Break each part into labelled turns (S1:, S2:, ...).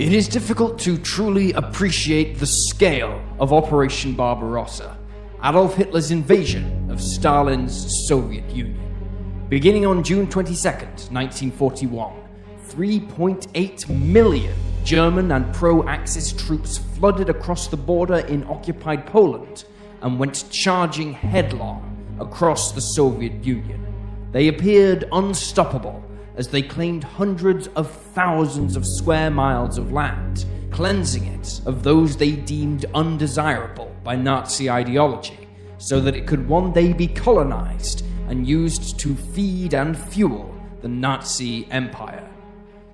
S1: It is difficult to truly appreciate the scale of Operation Barbarossa, Adolf Hitler's invasion of Stalin's Soviet Union. Beginning on June 22nd, 1941, 3.8 million German and pro-Axis troops flooded across the border in occupied Poland and went charging headlong across the Soviet Union. They appeared unstoppable as they claimed hundreds of thousands of square miles of land, cleansing it of those they deemed undesirable by Nazi ideology, so that it could one day be colonized and used to feed and fuel the Nazi Empire.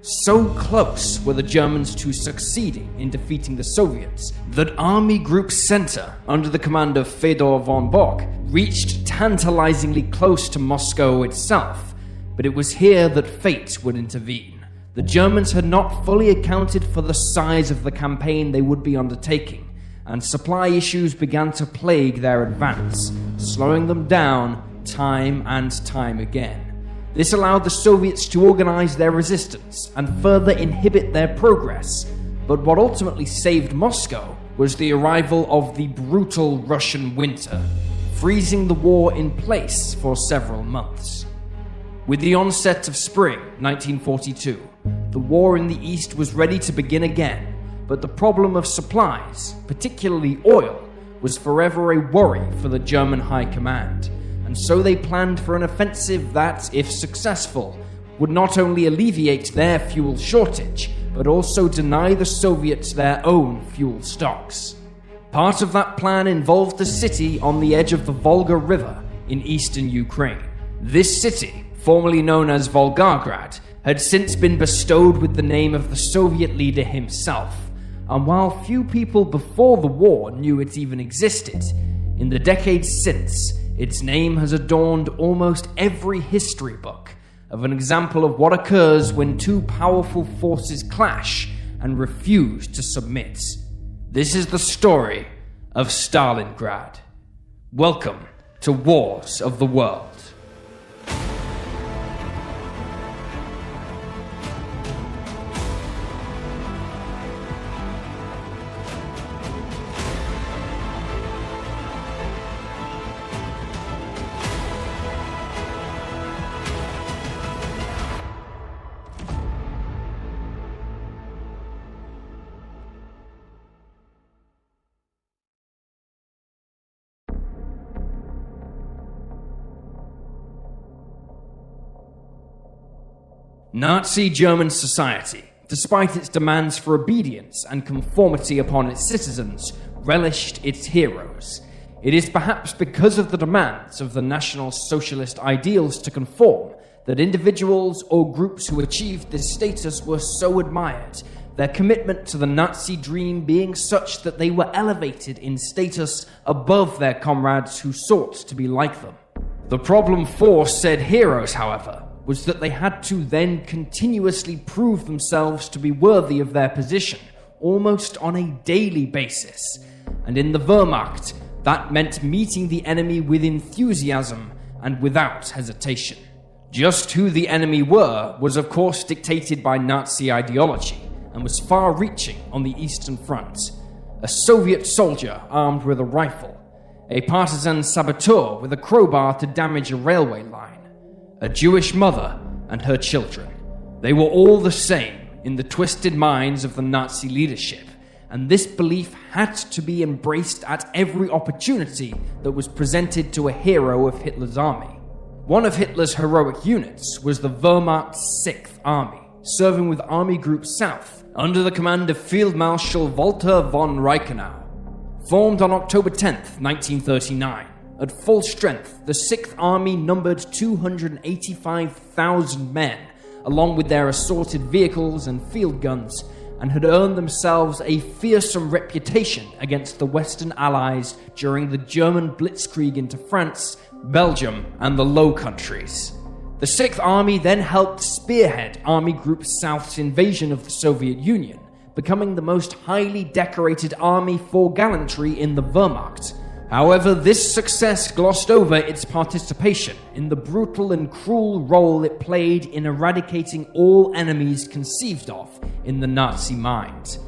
S1: So close were the Germans to succeeding in defeating the Soviets that Army Group Center, under the command of Fedor von Bock, reached tantalizingly close to Moscow itself. But it was here that fate would intervene. The Germans had not fully accounted for the size of the campaign they would be undertaking, and supply issues began to plague their advance, slowing them down time and time again. This allowed the Soviets to organize their resistance and further inhibit their progress, but what ultimately saved Moscow was the arrival of the brutal Russian winter, freezing the war in place for several months. With the onset of spring 1942, the war in the East was ready to begin again, but the problem of supplies, particularly oil, was forever a worry for the German High Command, and so they planned for an offensive that, if successful, would not only alleviate their fuel shortage, but also deny the Soviets their own fuel stocks. Part of that plan involved a city on the edge of the Volga River in eastern Ukraine. This city, formerly known as Volgograd, had since been bestowed with the name of the Soviet leader himself, and while few people before the war knew it even existed, in the decades since, its name has adorned almost every history book of an example of what occurs when two powerful forces clash and refuse to submit. This is the story of Stalingrad. Welcome to Wars of the World. Nazi German society, despite its demands for obedience and conformity upon its citizens, relished its heroes. It is perhaps because of the demands of the National Socialist ideals to conform that individuals or groups who achieved this status were so admired, their commitment to the Nazi dream being such that they were elevated in status above their comrades who sought to be like them. The problem for said heroes, however, was that they had to then continuously prove themselves to be worthy of their position, almost on a daily basis. And in the Wehrmacht, that meant meeting the enemy with enthusiasm and without hesitation. Just who the enemy were was of course dictated by Nazi ideology, and was far-reaching on the Eastern Front. A Soviet soldier armed with a rifle, a partisan saboteur with a crowbar to damage a railway line, a Jewish mother and her children. They were all the same in the twisted minds of the Nazi leadership, and this belief had to be embraced at every opportunity that was presented to a hero of Hitler's army. One of Hitler's heroic units was the Wehrmacht's 6th Army, serving with Army Group South under the command of Field Marshal Walter von Reichenau. Formed on October 10th, 1939, at full strength, the 6th Army numbered 285,000 men, along with their assorted vehicles and field guns, and had earned themselves a fearsome reputation against the Western Allies during the German blitzkrieg into France, Belgium, and the Low Countries. The 6th Army then helped spearhead Army Group South's invasion of the Soviet Union, becoming the most highly decorated army for gallantry in the Wehrmacht, However, this success glossed over its participation in the brutal and cruel role it played in eradicating all enemies conceived of in the Nazi mind.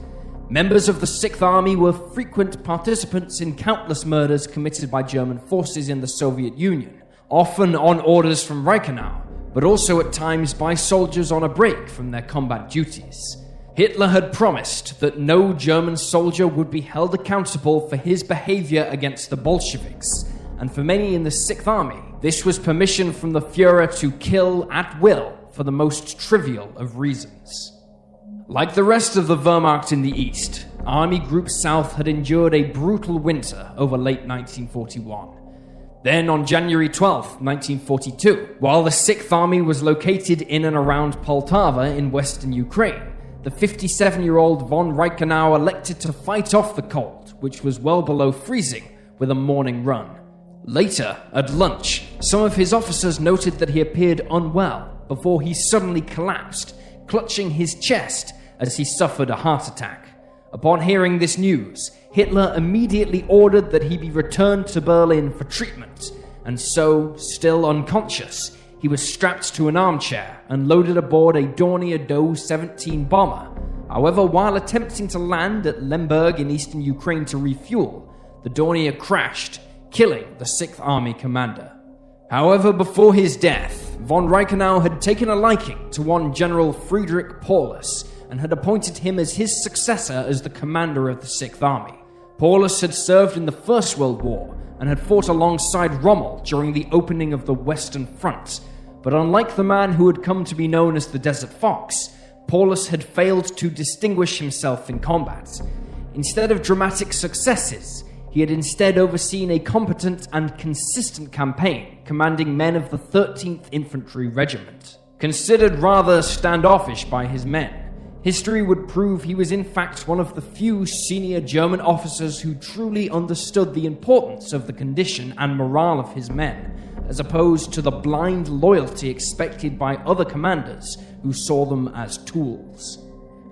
S1: Members of the Sixth Army were frequent participants in countless murders committed by German forces in the Soviet Union, often on orders from Reichenau, but also at times by soldiers on a break from their combat duties. Hitler had promised that no German soldier would be held accountable for his behavior against the Bolsheviks, and for many in the Sixth Army, this was permission from the Führer to kill at will for the most trivial of reasons. Like the rest of the Wehrmacht in the East, Army Group South had endured a brutal winter over late 1941. Then on January 12, 1942, while the Sixth Army was located in and around Poltava in western Ukraine, the 57-year-old von Reichenau elected to fight off the cold, which was well below freezing, with a morning run. Later, at lunch, some of his officers noted that he appeared unwell before he suddenly collapsed, clutching his chest as he suffered a heart attack. Upon hearing this news, Hitler immediately ordered that he be returned to Berlin for treatment, and so, still unconscious, he was strapped to an armchair and loaded aboard a Dornier Do-17 bomber. However, while attempting to land at Lemberg in eastern Ukraine to refuel, the Dornier crashed, killing the Sixth Army commander. However, before his death, von Reichenau had taken a liking to one General Friedrich Paulus and had appointed him as his successor as the commander of the Sixth Army. Paulus had served in the First World War and had fought alongside Rommel during the opening of the Western Front. But unlike the man who had come to be known as the Desert Fox, Paulus had failed to distinguish himself in combat. Instead of dramatic successes, he had instead overseen a competent and consistent campaign, commanding men of the 13th Infantry Regiment. Considered rather standoffish by his men, history would prove he was in fact one of the few senior German officers who truly understood the importance of the condition and morale of his men, as opposed to the blind loyalty expected by other commanders who saw them as tools.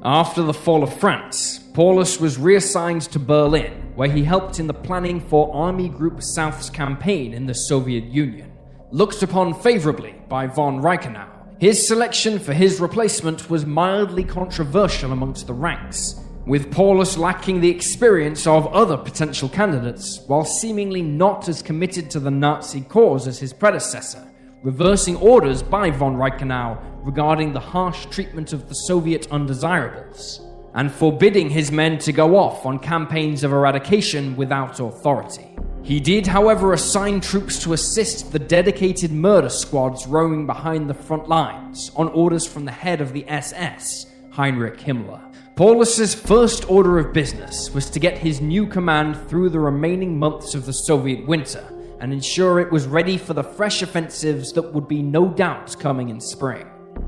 S1: After the fall of France, Paulus was reassigned to Berlin, where he helped in the planning for Army Group South's campaign in the Soviet Union. Looked upon favorably by von Reichenau, his selection for his replacement was mildly controversial amongst the ranks, with Paulus lacking the experience of other potential candidates, while seemingly not as committed to the Nazi cause as his predecessor, reversing orders by von Reichenau regarding the harsh treatment of the Soviet undesirables, and forbidding his men to go off on campaigns of eradication without authority. He did, however, assign troops to assist the dedicated murder squads roaming behind the front lines, on orders from the head of the SS, Heinrich Himmler. Paulus's first order of business was to get his new command through the remaining months of the Soviet winter, and ensure it was ready for the fresh offensives that would be no doubt coming in spring.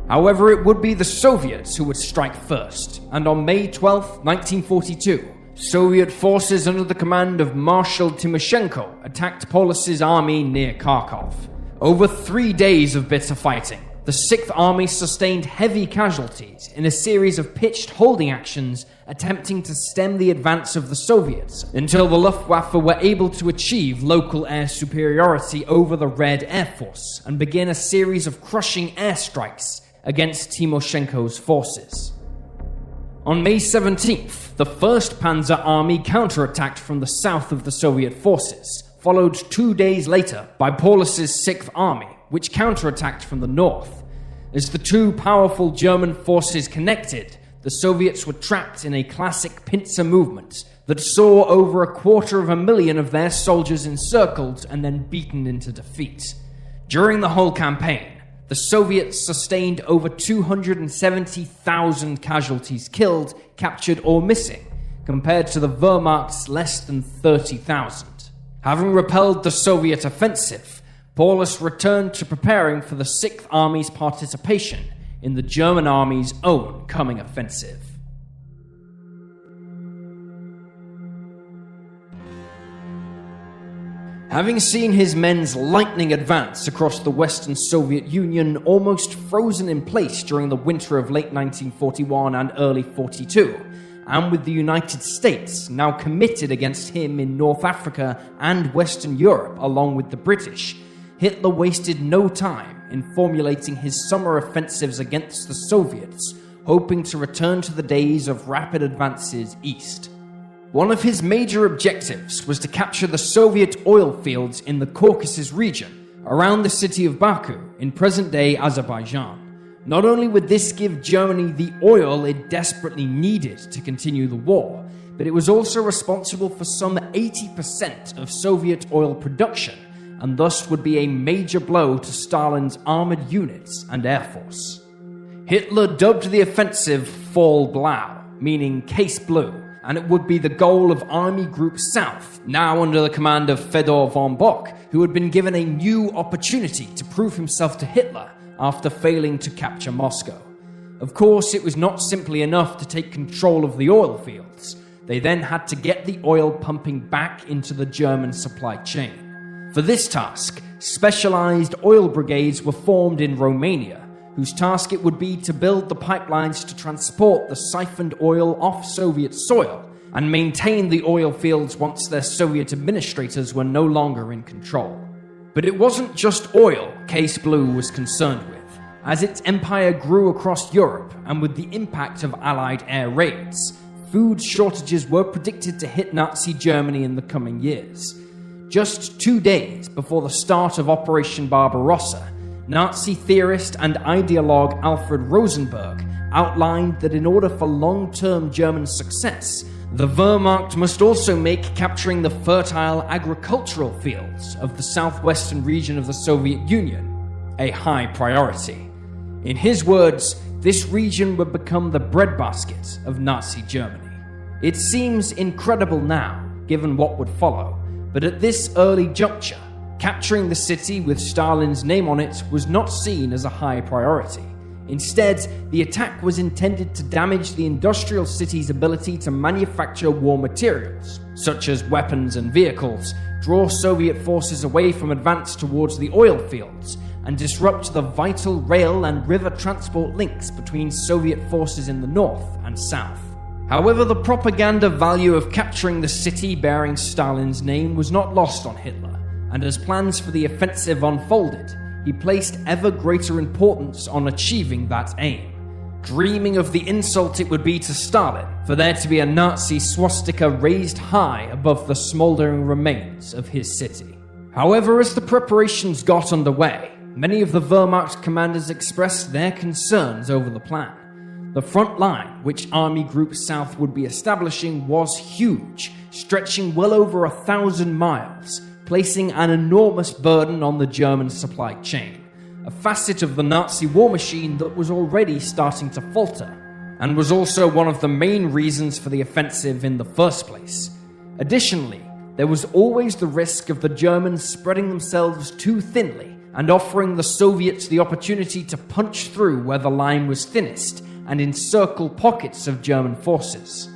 S1: However, it would be the Soviets who would strike first, and on May 12, 1942, Soviet forces under the command of Marshal Timoshenko attacked Paulus's army near Kharkov. Over 3 days of bitter fighting, the Sixth Army sustained heavy casualties in a series of pitched holding actions attempting to stem the advance of the Soviets until the Luftwaffe were able to achieve local air superiority over the Red Air Force and begin a series of crushing airstrikes against Timoshenko's forces. On May 17th, the 1st Panzer Army counterattacked from the south of the Soviet forces, followed 2 days later by Paulus's 6th Army, which counterattacked from the north. As the two powerful German forces connected, the Soviets were trapped in a classic pincer movement that saw over 250,000 of their soldiers encircled and then beaten into defeat. During the whole campaign, the Soviets sustained over 270,000 casualties killed, captured, or missing, compared to the Wehrmacht's less than 30,000. Having repelled the Soviet offensive, Paulus returned to preparing for the Sixth Army's participation in the German Army's own coming offensive. Having seen his men's lightning advance across the Western Soviet Union almost frozen in place during the winter of late 1941 and early 42, and with the United States now committed against him in North Africa and Western Europe along with the British, Hitler wasted no time in formulating his summer offensives against the Soviets, hoping to return to the days of rapid advances east. One of his major objectives was to capture the Soviet oil fields in the Caucasus region, around the city of Baku in present-day Azerbaijan. Not only would this give Germany the oil it desperately needed to continue the war, but it was also responsible for some 80% of Soviet oil production, and thus would be a major blow to Stalin's armored units and air force. Hitler dubbed the offensive Fall Blau, meaning Case Blue, and it would be the goal of Army Group South, now under the command of Fedor von Bock, who had been given a new opportunity to prove himself to Hitler after failing to capture Moscow. Of course, it was not simply enough to take control of the oil fields. They then had to get the oil pumping back into the German supply chain. For this task, specialized oil brigades were formed in Romania, whose task it would be to build the pipelines to transport the siphoned oil off Soviet soil and maintain the oil fields once their Soviet administrators were no longer in control. But it wasn't just oil Case Blue was concerned with. As its empire grew across Europe and with the impact of Allied air raids, food shortages were predicted to hit Nazi Germany in the coming years. Just 2 days before the start of Operation Barbarossa, Nazi theorist and ideologue Alfred Rosenberg outlined that in order for long-term German success, the Wehrmacht must also make capturing the fertile agricultural fields of the southwestern region of the Soviet Union a high priority. In his words, this region would become the breadbasket of Nazi Germany. It seems incredible now, given what would follow, but at this early juncture, capturing the city with Stalin's name on it was not seen as a high priority. Instead, the attack was intended to damage the industrial city's ability to manufacture war materials, such as weapons and vehicles, draw Soviet forces away from advance towards the oil fields, and disrupt the vital rail and river transport links between Soviet forces in the north and south. However, the propaganda value of capturing the city bearing Stalin's name was not lost on Hitler, and as plans for the offensive unfolded, he placed ever greater importance on achieving that aim, dreaming of the insult it would be to Stalin for there to be a Nazi swastika raised high above the smoldering remains of his city. However, as the preparations got underway, many of the Wehrmacht commanders expressed their concerns over the plan. The front line, which Army Group South would be establishing, was huge, stretching well over 1,000 miles, placing an enormous burden on the German supply chain, a facet of the Nazi war machine that was already starting to falter, and was also one of the main reasons for the offensive in the first place. Additionally, there was always the risk of the Germans spreading themselves too thinly and offering the Soviets the opportunity to punch through where the line was thinnest and encircle pockets of German forces.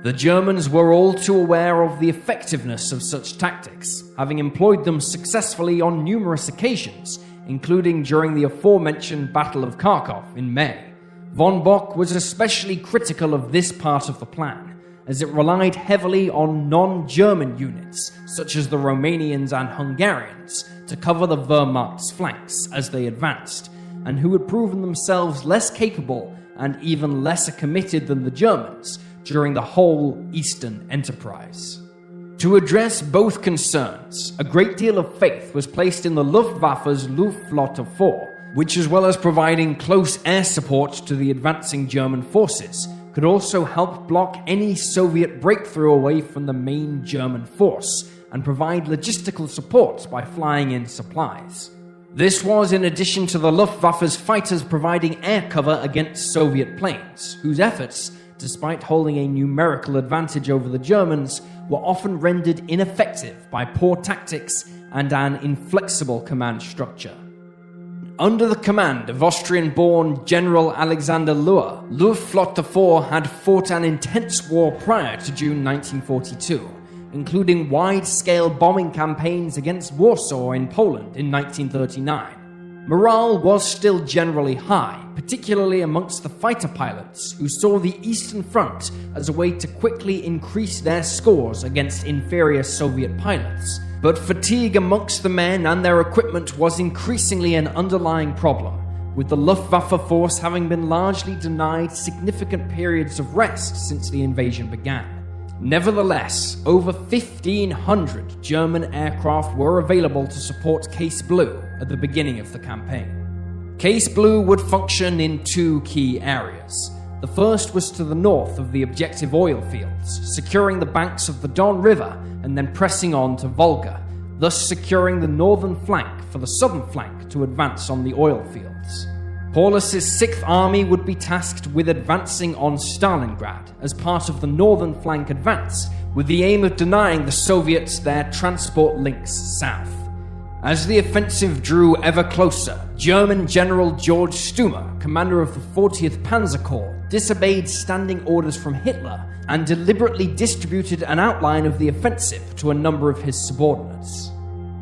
S1: The Germans were all too aware of the effectiveness of such tactics, having employed them successfully on numerous occasions, including during the aforementioned Battle of Kharkov in May. Von Bock was especially critical of this part of the plan, as it relied heavily on non-German units, such as the Romanians and Hungarians, to cover the Wehrmacht's flanks as they advanced, and who had proven themselves less capable and even lesser committed than the Germans during the whole Eastern enterprise. To address both concerns, a great deal of faith was placed in the Luftwaffe's Luftflotte 4, which, as well as providing close air support to the advancing German forces, could also help block any Soviet breakthrough away from the main German force and provide logistical support by flying in supplies. This was in addition to the Luftwaffe's fighters providing air cover against Soviet planes, whose efforts, despite holding a numerical advantage over the Germans, were often rendered ineffective by poor tactics and an inflexible command structure. Under the command of Austrian-born General Alexander Luhr, Luftflotte 4 had fought an intense war prior to June 1942, including wide-scale bombing campaigns against Warsaw in Poland in 1939. Morale was still generally high, particularly amongst the fighter pilots, who saw the Eastern Front as a way to quickly increase their scores against inferior Soviet pilots. But fatigue amongst the men and their equipment was increasingly an underlying problem, with the Luftwaffe force having been largely denied significant periods of rest since the invasion began. Nevertheless, over 1,500 German aircraft were available to support Case Blue at the beginning of the campaign. Case Blue would function in two key areas. The first was to the north of the objective oil fields, securing the banks of the Don River and then pressing on to Volga, thus securing the northern flank for the southern flank to advance on the oil fields. Paulus's 6th Army would be tasked with advancing on Stalingrad as part of the northern flank advance, with the aim of denying the Soviets their transport links south. As the offensive drew ever closer, German General George Stumme, commander of the 40th Panzer Corps, disobeyed standing orders from Hitler and deliberately distributed an outline of the offensive to a number of his subordinates.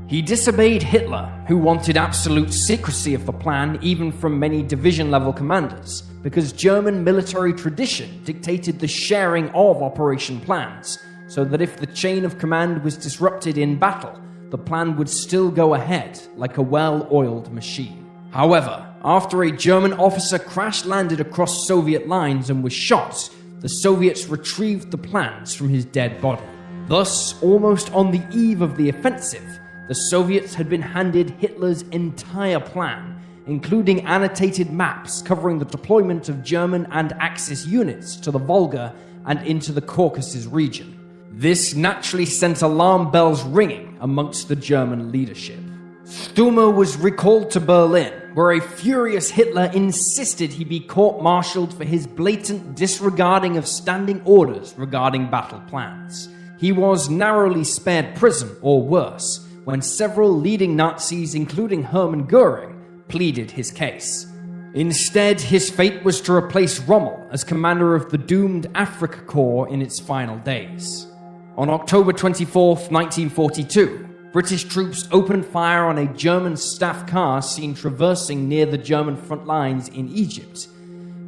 S1: He disobeyed Hitler, who wanted absolute secrecy of the plan even from many division-level commanders, because German military tradition dictated the sharing of operation plans, so that if the chain of command was disrupted in battle, the plan would still go ahead like a well-oiled machine. However, after a German officer crash-landed across Soviet lines and was shot, the Soviets retrieved the plans from his dead body. Thus, almost on the eve of the offensive, the Soviets had been handed Hitler's entire plan, including annotated maps covering the deployment of German and Axis units to the Volga and into the Caucasus region. This naturally sent alarm bells ringing amongst the German leadership. Stumme was recalled to Berlin, where a furious Hitler insisted he be court-martialed for his blatant disregarding of standing orders regarding battle plans. He was narrowly spared prison, or worse, when several leading Nazis, including Hermann Göring, pleaded his case. Instead, his fate was to replace Rommel as commander of the doomed Afrika Corps in its final days. On October 24, 1942, British troops opened fire on a German staff car seen traversing near the German front lines in Egypt.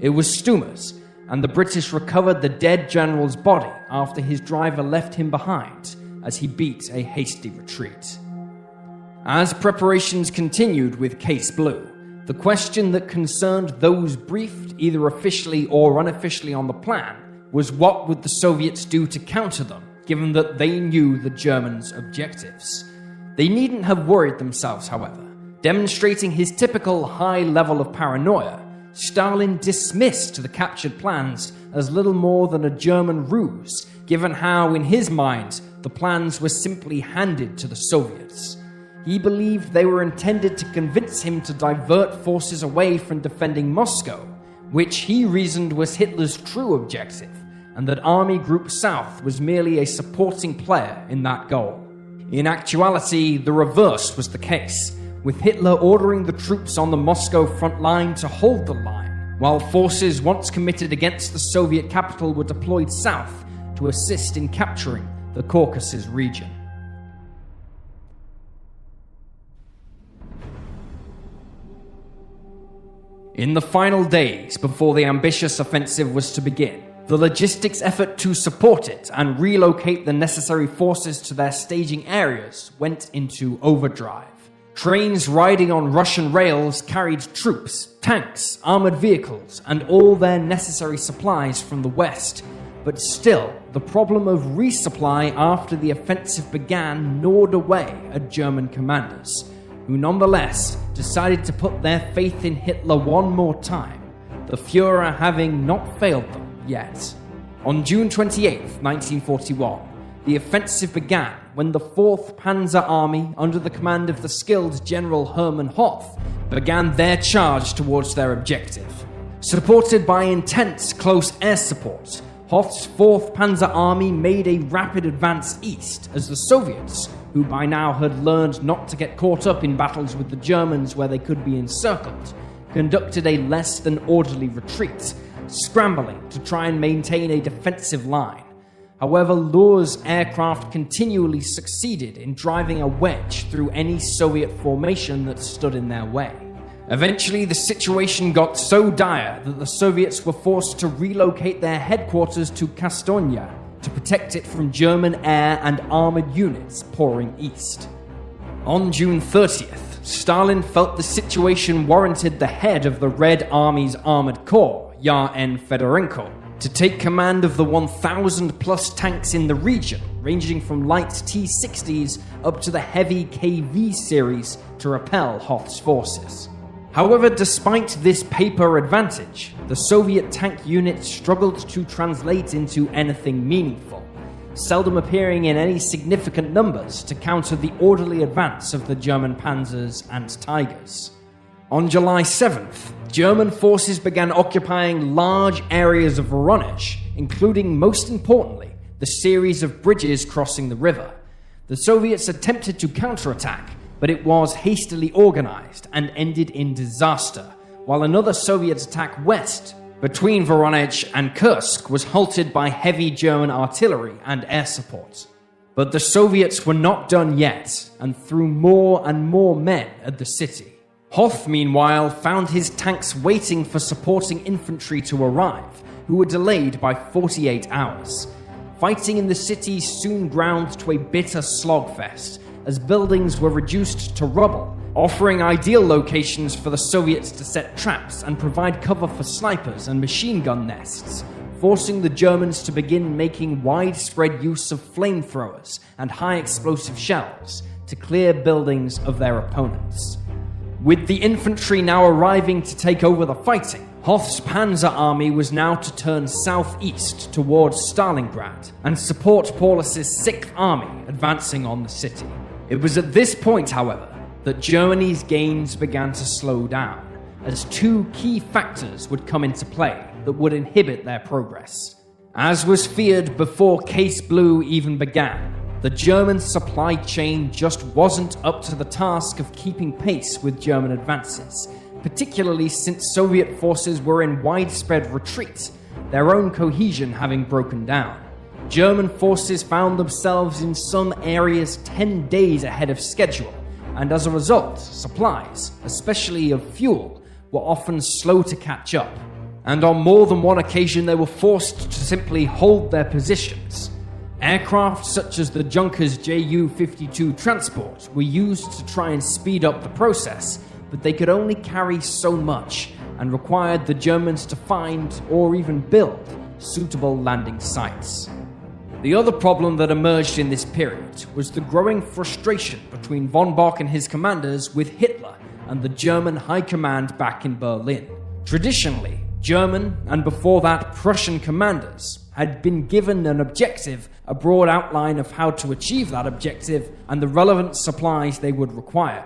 S1: It was Stumme's, and the British recovered the dead general's body after his driver left him behind as he beat a hasty retreat. As preparations continued with Case Blue, the question that concerned those briefed either officially or unofficially on the plan was what would the Soviets do to counter them, given that they knew the Germans' objectives. They needn't have worried themselves, however. Demonstrating his typical high level of paranoia, Stalin dismissed the captured plans as little more than a German ruse, given how, in his mind, the plans were simply handed to the Soviets. He believed they were intended to convince him to divert forces away from defending Moscow, which he reasoned was Hitler's true objective, and that Army Group South was merely a supporting player in that goal. In actuality, the reverse was the case, with Hitler ordering the troops on the Moscow front line to hold the line, while forces once committed against the Soviet capital were deployed south to assist in capturing the Caucasus region. In the final days before the ambitious offensive was to begin, the logistics effort to support it and relocate the necessary forces to their staging areas went into overdrive. Trains riding on Russian rails carried troops, tanks, armored vehicles, and all their necessary supplies from the west. But still, the problem of resupply after the offensive began gnawed away at German commanders, who nonetheless decided to put their faith in Hitler one more time, the Führer having not failed them yet. On June 28, 1941, the offensive began when the 4th Panzer Army, under the command of the skilled General Hermann Hoth, began their charge towards their objective. Supported by intense close air support, Hoth's 4th Panzer Army made a rapid advance east as the Soviets, who by now had learned not to get caught up in battles with the Germans where they could be encircled, conducted a less than orderly retreat, scrambling to try and maintain a defensive line. However, Lohr's aircraft continually succeeded in driving a wedge through any Soviet formation that stood in their way. Eventually, the situation got so dire that the Soviets were forced to relocate their headquarters to Kastonia to protect it from German air and armored units pouring east. On June 30th, Stalin felt the situation warranted the head of the Red Army's armored corps, Yar N. Fedorenko, to take command of the 1,000-plus tanks in the region, ranging from light T-60s up to the heavy KV series to repel Hoth's forces. However, despite this paper advantage, the Soviet tank units struggled to translate into anything meaningful, seldom appearing in any significant numbers to counter the orderly advance of the German panzers and Tigers. On July 7th, German forces began occupying large areas of Voronezh, including, most importantly, the series of bridges crossing the river. The Soviets attempted to counterattack, but it was hastily organized and ended in disaster, while another Soviet attack west between Voronezh and Kursk was halted by heavy German artillery and air support. But the Soviets were not done yet, and threw more and more men at the city. Hoth, meanwhile, found his tanks waiting for supporting infantry to arrive, who were delayed by 48 hours. Fighting in the city soon ground to a bitter slogfest, as buildings were reduced to rubble, offering ideal locations for the Soviets to set traps and provide cover for snipers and machine gun nests, forcing the Germans to begin making widespread use of flamethrowers and high-explosive shells to clear buildings of their opponents. With the infantry now arriving to take over the fighting, Hoth's panzer army was now to turn southeast towards Stalingrad and support Paulus's 6th Army advancing on the city. It was at this point, however, that Germany's gains began to slow down, as two key factors would come into play that would inhibit their progress. As was feared before Case Blue even began, the German supply chain just wasn't up to the task of keeping pace with German advances, particularly since Soviet forces were in widespread retreat, their own cohesion having broken down. German forces found themselves in some areas 10 days ahead of schedule, and as a result, supplies, especially of fuel, were often slow to catch up, and on more than one occasion they were forced to simply hold their positions. Aircraft such as the Junkers Ju-52 transport were used to try and speed up the process, but they could only carry so much, and required the Germans to find, or even build, suitable landing sites. The other problem that emerged in this period was the growing frustration between von Bock and his commanders with Hitler and the German high command back in Berlin. Traditionally, German, and before that Prussian commanders, had been given an objective, a broad outline of how to achieve that objective, and the relevant supplies they would require.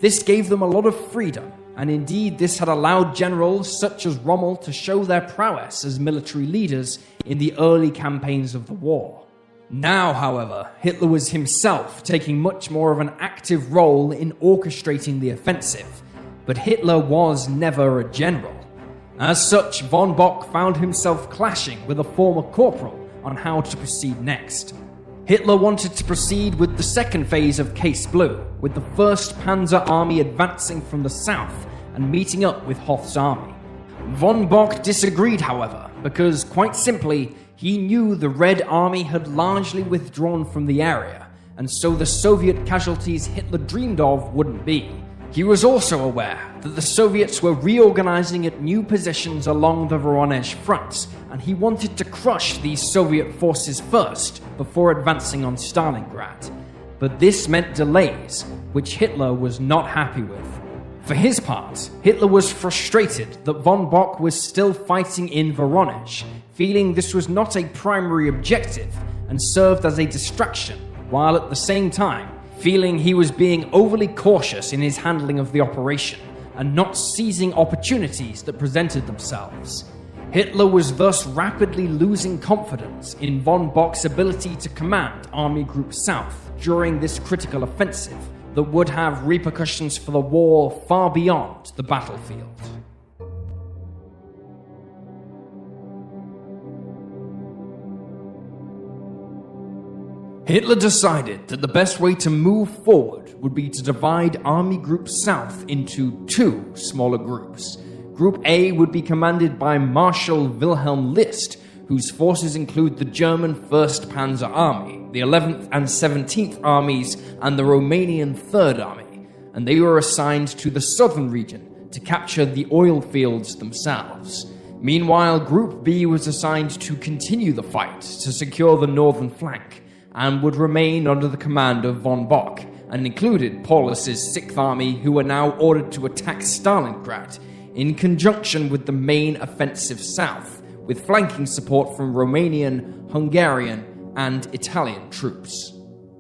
S1: This gave them a lot of freedom, and indeed this had allowed generals such as Rommel to show their prowess as military leaders in the early campaigns of the war. Now, however, Hitler was himself taking much more of an active role in orchestrating the offensive, but Hitler was never a general. As such, von Bock found himself clashing with a former corporal on how to proceed next. Hitler wanted to proceed with the second phase of Case Blue, with the 1st Panzer Army advancing from the south and meeting up with Hoth's army. Von Bock disagreed, however, because, quite simply, he knew the Red Army had largely withdrawn from the area, and so the Soviet casualties Hitler dreamed of wouldn't be. He was also aware that the Soviets were reorganizing at new positions along the Voronezh front, and he wanted to crush these Soviet forces first before advancing on Stalingrad. But this meant delays, which Hitler was not happy with. For his part, Hitler was frustrated that von Bock was still fighting in Voronezh, feeling this was not a primary objective and served as a distraction, while at the same time feeling he was being overly cautious in his handling of the operation and not seizing opportunities that presented themselves. Hitler was thus rapidly losing confidence in von Bock's ability to command Army Group South during this critical offensive that would have repercussions for the war far beyond the battlefield. Hitler decided that the best way to move forward would be to divide Army Group South into two smaller groups. Group A would be commanded by Marshal Wilhelm List, whose forces include the German 1st Panzer Army, the 11th and 17th Armies, and the Romanian 3rd Army, and they were assigned to the southern region to capture the oil fields themselves. Meanwhile, Group B was assigned to continue the fight to secure the northern flank, and would remain under the command of von Bock, and included Paulus's 6th Army, who were now ordered to attack Stalingrad, in conjunction with the main offensive south, with flanking support from Romanian, Hungarian, and Italian troops.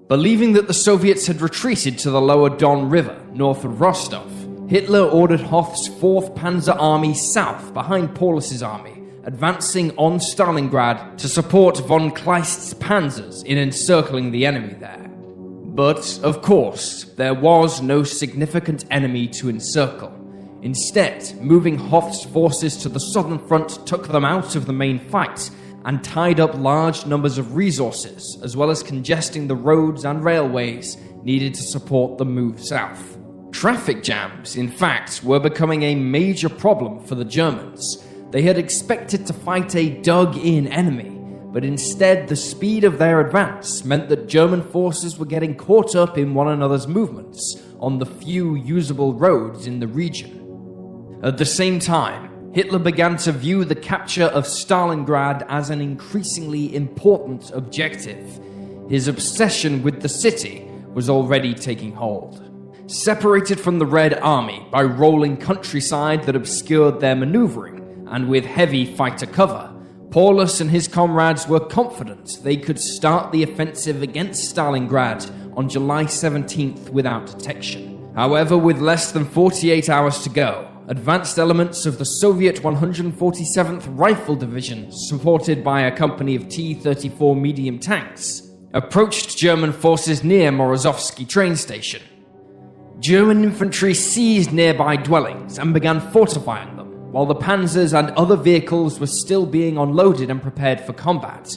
S1: Believing that the Soviets had retreated to the lower Don River, north of Rostov, Hitler ordered Hoth's 4th Panzer Army south behind Paulus's army, advancing on Stalingrad to support von Kleist's panzers in encircling the enemy there. But, of course, there was no significant enemy to encircle. Instead, moving Hoth's forces to the southern front took them out of the main fight and tied up large numbers of resources, as well as congesting the roads and railways needed to support the move south. Traffic jams, in fact, were becoming a major problem for the Germans. They had expected to fight a dug-in enemy, but instead the speed of their advance meant that German forces were getting caught up in one another's movements on the few usable roads in the region. At the same time, Hitler began to view the capture of Stalingrad as an increasingly important objective. His obsession with the city was already taking hold. Separated from the Red Army by rolling countryside that obscured their maneuvering, and with heavy fighter cover, Paulus and his comrades were confident they could start the offensive against Stalingrad on July 17th without detection. However, with less than 48 hours to go, advanced elements of the Soviet 147th Rifle Division, supported by a company of T-34 medium tanks, approached German forces near Morozovsky train station. German infantry seized nearby dwellings and began fortifying them, while the panzers and other vehicles were still being unloaded and prepared for combat.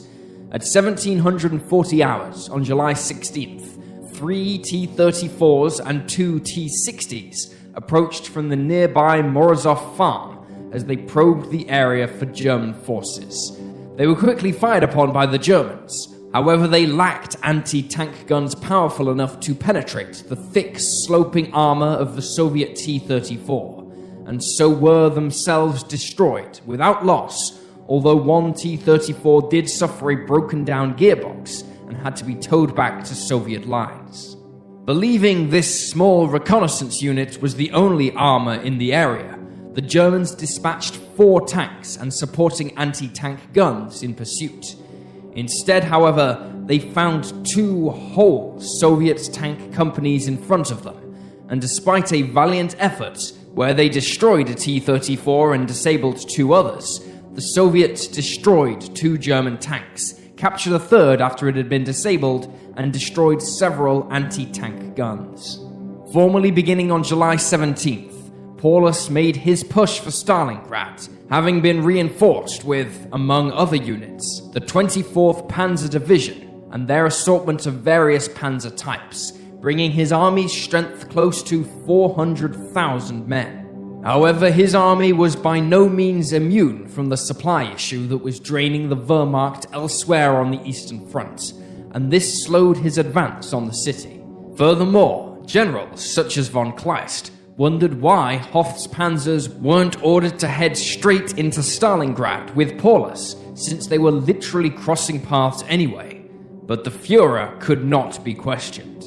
S1: At 1740 hours on July 16th, 3 T-34s and 2 T-60s approached from the nearby Morozov farm as they probed the area for German forces. They were quickly fired upon by the Germans. However, they lacked anti-tank guns powerful enough to penetrate the thick, sloping armor of the Soviet T-34. And so were themselves destroyed without loss, although one T-34 did suffer a broken-down gearbox and had to be towed back to Soviet lines. Believing this small reconnaissance unit was the only armor in the area, the Germans dispatched 4 tanks and supporting anti-tank guns in pursuit. Instead, however, they found 2 whole Soviet tank companies in front of them, and despite a valiant effort, where they destroyed a T-34 and disabled 2 others, the Soviets destroyed 2 German tanks, captured a third after it had been disabled, and destroyed several anti-tank guns. Formally beginning on July 17th, Paulus made his push for Stalingrad, having been reinforced with, among other units, the 24th Panzer Division and their assortment of various panzer types, bringing his army's strength close to 400,000 men. However, his army was by no means immune from the supply issue that was draining the Wehrmacht elsewhere on the Eastern Front, and this slowed his advance on the city. Furthermore, generals such as von Kleist wondered why Hoth's panzers weren't ordered to head straight into Stalingrad with Paulus, since they were literally crossing paths anyway. But the Führer could not be questioned.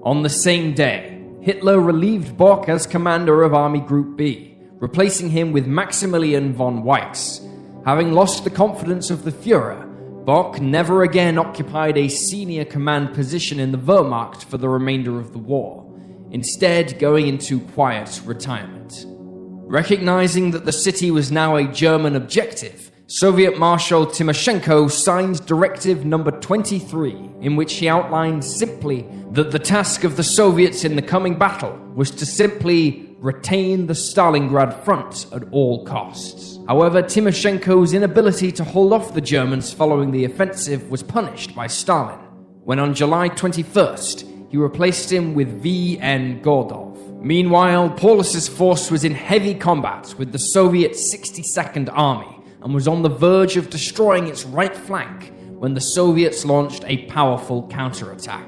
S1: On the same day, Hitler relieved Bock as commander of Army Group B, replacing him with Maximilian von Weiss. Having lost the confidence of the Führer, Bock never again occupied a senior command position in the Wehrmacht for the remainder of the war, instead going into quiet retirement. Recognizing that the city was now a German objective, Soviet Marshal Timoshenko signed Directive Number 23, in which he outlined simply that the task of the Soviets in the coming battle was to simply retain the Stalingrad front at all costs. However, Timoshenko's inability to hold off the Germans following the offensive was punished by Stalin. when on July 21st, he replaced him with V.N. Gordov. Meanwhile, Paulus's force was in heavy combat with the Soviet 62nd Army and was on the verge of destroying its right flank when the Soviets launched a powerful counterattack.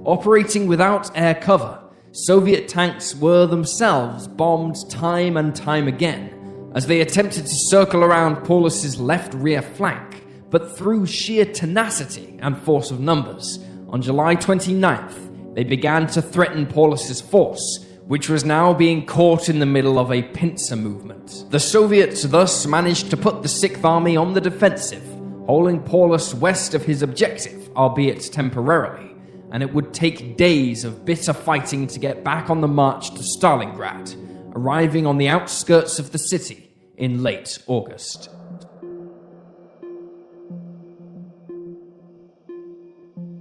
S1: Operating without air cover, Soviet tanks were themselves bombed time and time again as they attempted to circle around Paulus's left rear flank, but through sheer tenacity and force of numbers, on July 29th, they began to threaten Paulus's force, which was now being caught in the middle of a pincer movement. The Soviets thus managed to put the 6th Army on the defensive, holding Paulus west of his objective, albeit temporarily, and it would take days of bitter fighting to get back on the march to Stalingrad, arriving on the outskirts of the city in late August.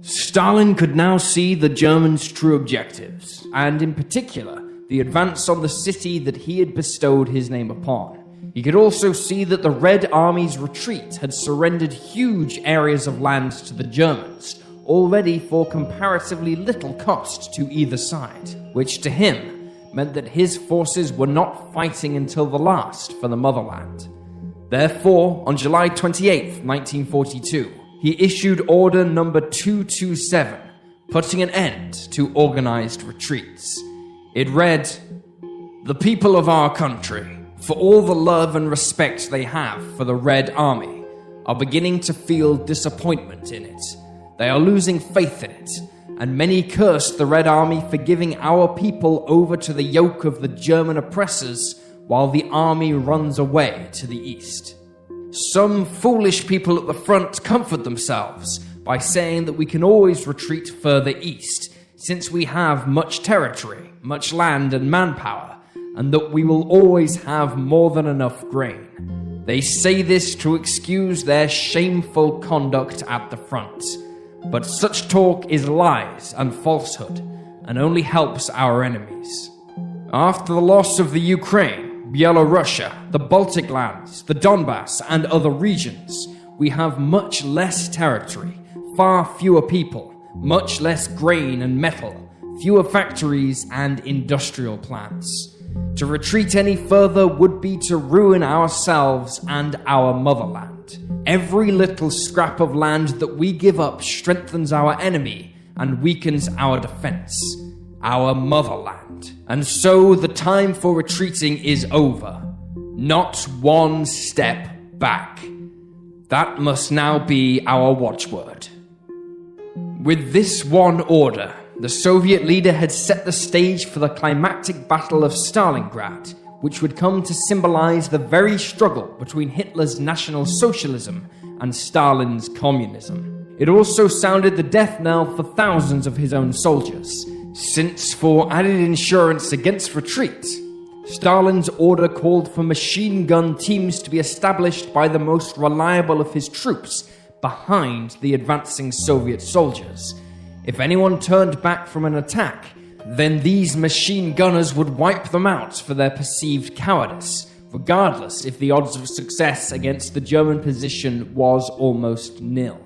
S1: Stalin could now see the Germans' true objectives, and in particular, the advance on the city that he had bestowed his name upon. He could also see that the Red Army's retreat had surrendered huge areas of land to the Germans, already for comparatively little cost to either side, which to him meant that his forces were not fighting until the last for the motherland. Therefore, on July 28, 1942, he issued Order Number 227, putting an end to organized retreats. It read, "The people of our country, for all the love and respect they have for the Red Army, are beginning to feel disappointment in it. They are losing faith in it, and many curse the Red Army for giving our people over to the yoke of the German oppressors while the army runs away to the east. Some foolish people at the front comfort themselves by saying that we can always retreat further east, since we have much territory, much land and manpower, and that we will always have more than enough grain. They say this to excuse their shameful conduct at the front. But such talk is lies and falsehood, and only helps our enemies. After the loss of the Ukraine, Byelorussia, the Baltic lands, the Donbass, and other regions, we have much less territory, far fewer people, much less grain and metal, fewer factories and industrial plants. To retreat any further would be to ruin ourselves and our motherland. Every little scrap of land that we give up strengthens our enemy and weakens our defense, our motherland. And so the time for retreating is over. Not one step back. That must now be our watchword." With this one order, the Soviet leader had set the stage for the climactic Battle of Stalingrad, which would come to symbolize the very struggle between Hitler's National Socialism and Stalin's communism. It also sounded the death knell for thousands of his own soldiers, since for added insurance against retreat, Stalin's order called for machine gun teams to be established by the most reliable of his troops behind the advancing Soviet soldiers. If anyone turned back from an attack, then these machine gunners would wipe them out for their perceived cowardice, regardless if the odds of success against the German position was almost nil.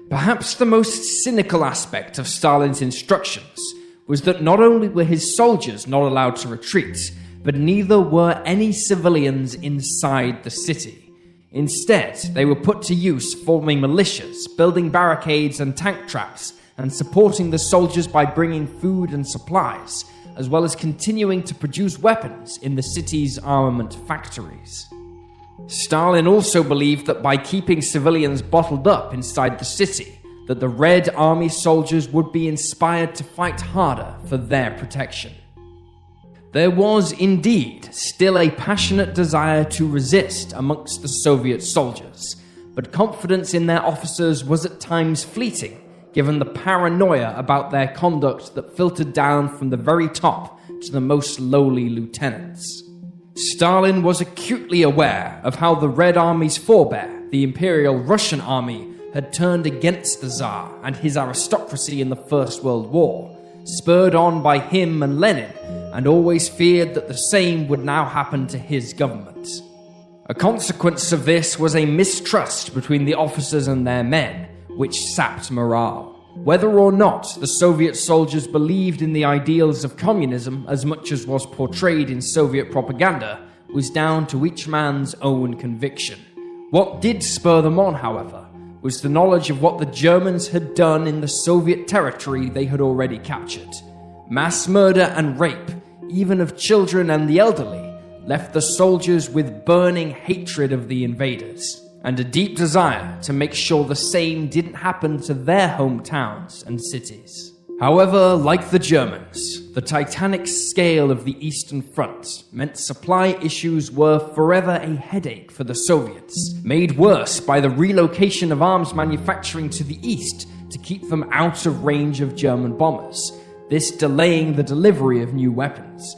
S1: Perhaps the most cynical aspect of Stalin's instructions was that not only were his soldiers not allowed to retreat, but neither were any civilians inside the city. Instead, they were put to use forming militias, building barricades and tank traps, and supporting the soldiers by bringing food and supplies, as well as continuing to produce weapons in the city's armament factories. Stalin also believed that by keeping civilians bottled up inside the city, that the Red Army soldiers would be inspired to fight harder for their protection. There was indeed still a passionate desire to resist amongst the Soviet soldiers, but confidence in their officers was at times fleeting, given the paranoia about their conduct that filtered down from the very top to the most lowly lieutenants. Stalin was acutely aware of how the Red Army's forebear, the Imperial Russian Army, had turned against the Tsar and his aristocracy in the First World War, spurred on by him and Lenin, and always feared that the same would now happen to his government. A consequence of this was a mistrust between the officers and their men, which sapped morale. Whether or not the Soviet soldiers believed in the ideals of communism as much as was portrayed in Soviet propaganda was down to each man's own conviction. What did spur them on, however, was the knowledge of what the Germans had done in the Soviet territory they had already captured. Mass murder and rape, even of children and the elderly, left the soldiers with burning hatred of the invaders, and a deep desire to make sure the same didn't happen to their hometowns and cities. However, like the Germans, the titanic scale of the Eastern Front meant supply issues were forever a headache for the Soviets, made worse by the relocation of arms manufacturing to the east to keep them out of range of German bombers, this delaying the delivery of new weapons.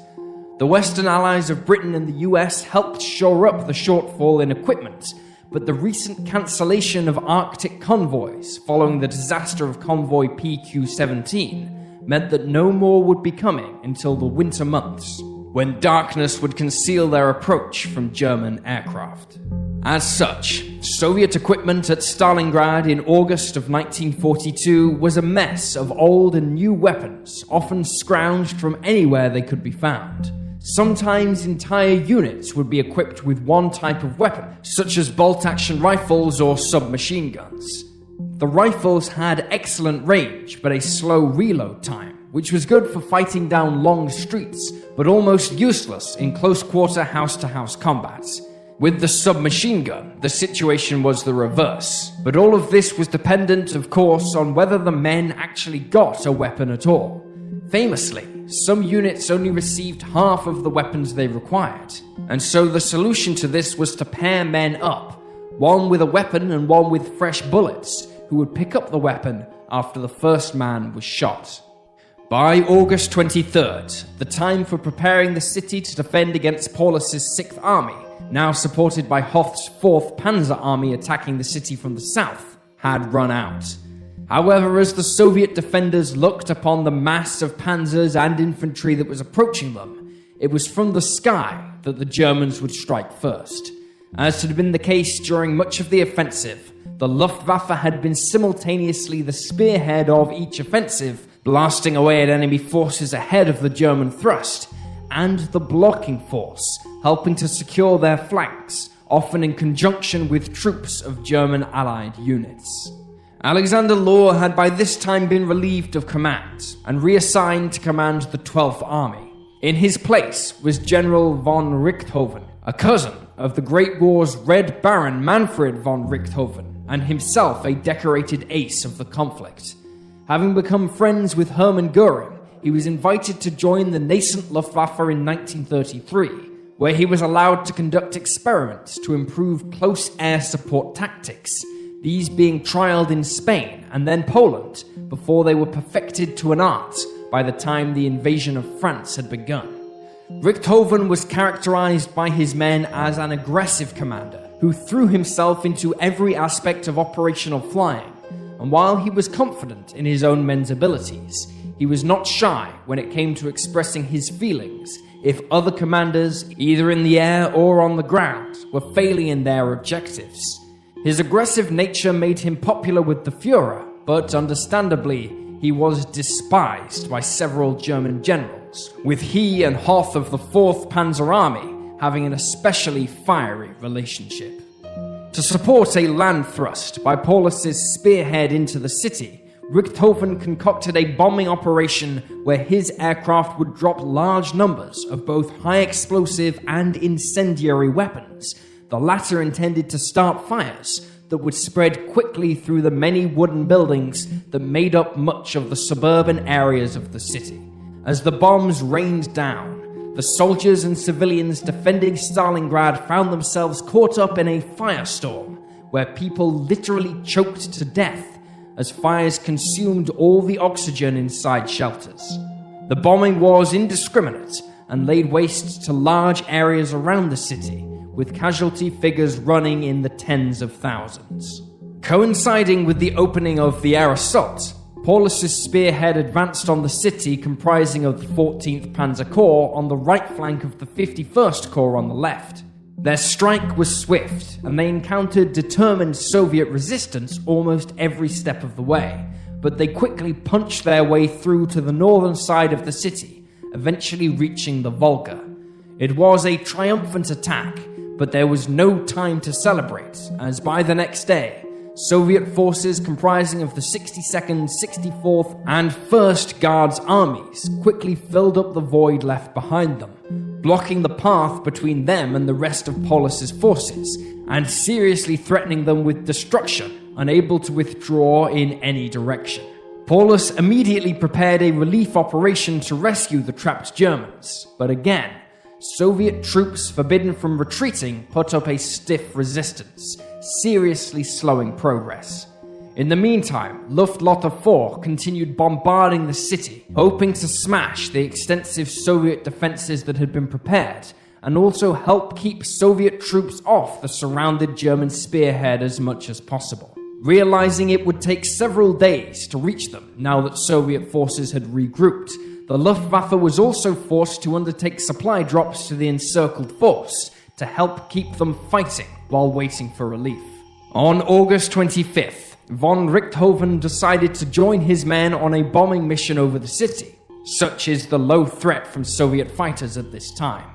S1: The Western allies of Britain and the US helped shore up the shortfall in equipment, but the recent cancellation of Arctic convoys following the disaster of convoy PQ-17 meant that no more would be coming until the winter months, when darkness would conceal their approach from German aircraft. As such, Soviet equipment at Stalingrad in August of 1942 was a mess of old and new weapons, often scrounged from anywhere they could be found. Sometimes entire units would be equipped with one type of weapon, such as bolt-action rifles or submachine guns. The rifles had excellent range, but a slow reload time, which was good for fighting down long streets, but almost useless in close-quarter house-to-house combat. With the submachine gun, the situation was the reverse, but all of this was dependent, of course, on whether the men actually got a weapon at all. Famously, some units only received half of the weapons they required, and so the solution to this was to pair men up, one with a weapon and one with fresh bullets, who would pick up the weapon after the first man was shot. By August 23rd, the time for preparing the city to defend against Paulus's 6th Army, now supported by Hoth's 4th Panzer Army attacking the city from the south, had run out. However, as the Soviet defenders looked upon the mass of panzers and infantry that was approaching them, it was from the sky that the Germans would strike first. As had been the case during much of the offensive, the Luftwaffe had been simultaneously the spearhead of each offensive, blasting away at enemy forces ahead of the German thrust, and the blocking force, helping to secure their flanks, often in conjunction with troops of German allied units. Alexander Law had by this time been relieved of command and reassigned to command the 12th Army. In his place was General von Richthofen, a cousin of the Great War's Red Baron Manfred von Richthofen, and himself a decorated ace of the conflict. Having become friends with Hermann Göring, he was invited to join the nascent Luftwaffe in 1933, where he was allowed to conduct experiments to improve close air support tactics, these being trialed in Spain and then Poland before they were perfected to an art by the time the invasion of France had begun. Richthofen was characterized by his men as an aggressive commander who threw himself into every aspect of operational flying, and while he was confident in his own men's abilities, he was not shy when it came to expressing his feelings if other commanders, either in the air or on the ground, were failing in their objectives. His aggressive nature made him popular with the Führer, but understandably, he was despised by several German generals, with he and Hoth of the 4th Panzer Army having an especially fiery relationship. To support a land thrust by Paulus's spearhead into the city, Richthofen concocted a bombing operation where his aircraft would drop large numbers of both high explosive and incendiary weapons, the latter intended to start fires that would spread quickly through the many wooden buildings that made up much of the suburban areas of the city. As the bombs rained down, the soldiers and civilians defending Stalingrad found themselves caught up in a firestorm where people literally choked to death as fires consumed all the oxygen inside shelters. The bombing was indiscriminate and laid waste to large areas around the city, with casualty figures running in the tens of thousands. Coinciding with the opening of the air assault, Paulus's spearhead advanced on the city comprising of the 14th Panzer Corps on the right flank of the 51st Corps on the left. Their strike was swift, and they encountered determined Soviet resistance almost every step of the way, but they quickly punched their way through to the northern side of the city, eventually reaching the Volga. It was a triumphant attack, but there was no time to celebrate, as by the next day, Soviet forces comprising of the 62nd, 64th, and 1st Guards armies quickly filled up the void left behind them, blocking the path between them and the rest of Paulus's forces, and seriously threatening them with destruction, unable to withdraw in any direction. Paulus immediately prepared a relief operation to rescue the trapped Germans, but again, Soviet troops forbidden from retreating put up a stiff resistance, seriously slowing progress. In the meantime, Luftwaffe 4 continued bombarding the city, hoping to smash the extensive Soviet defenses that had been prepared, and also help keep Soviet troops off the surrounded German spearhead as much as possible. Realizing it would take several days to reach them now that Soviet forces had regrouped, the Luftwaffe was also forced to undertake supply drops to the encircled force to help keep them fighting while waiting for relief. On August 25th, von Richthofen decided to join his men on a bombing mission over the city. Such is the low threat from Soviet fighters at this time.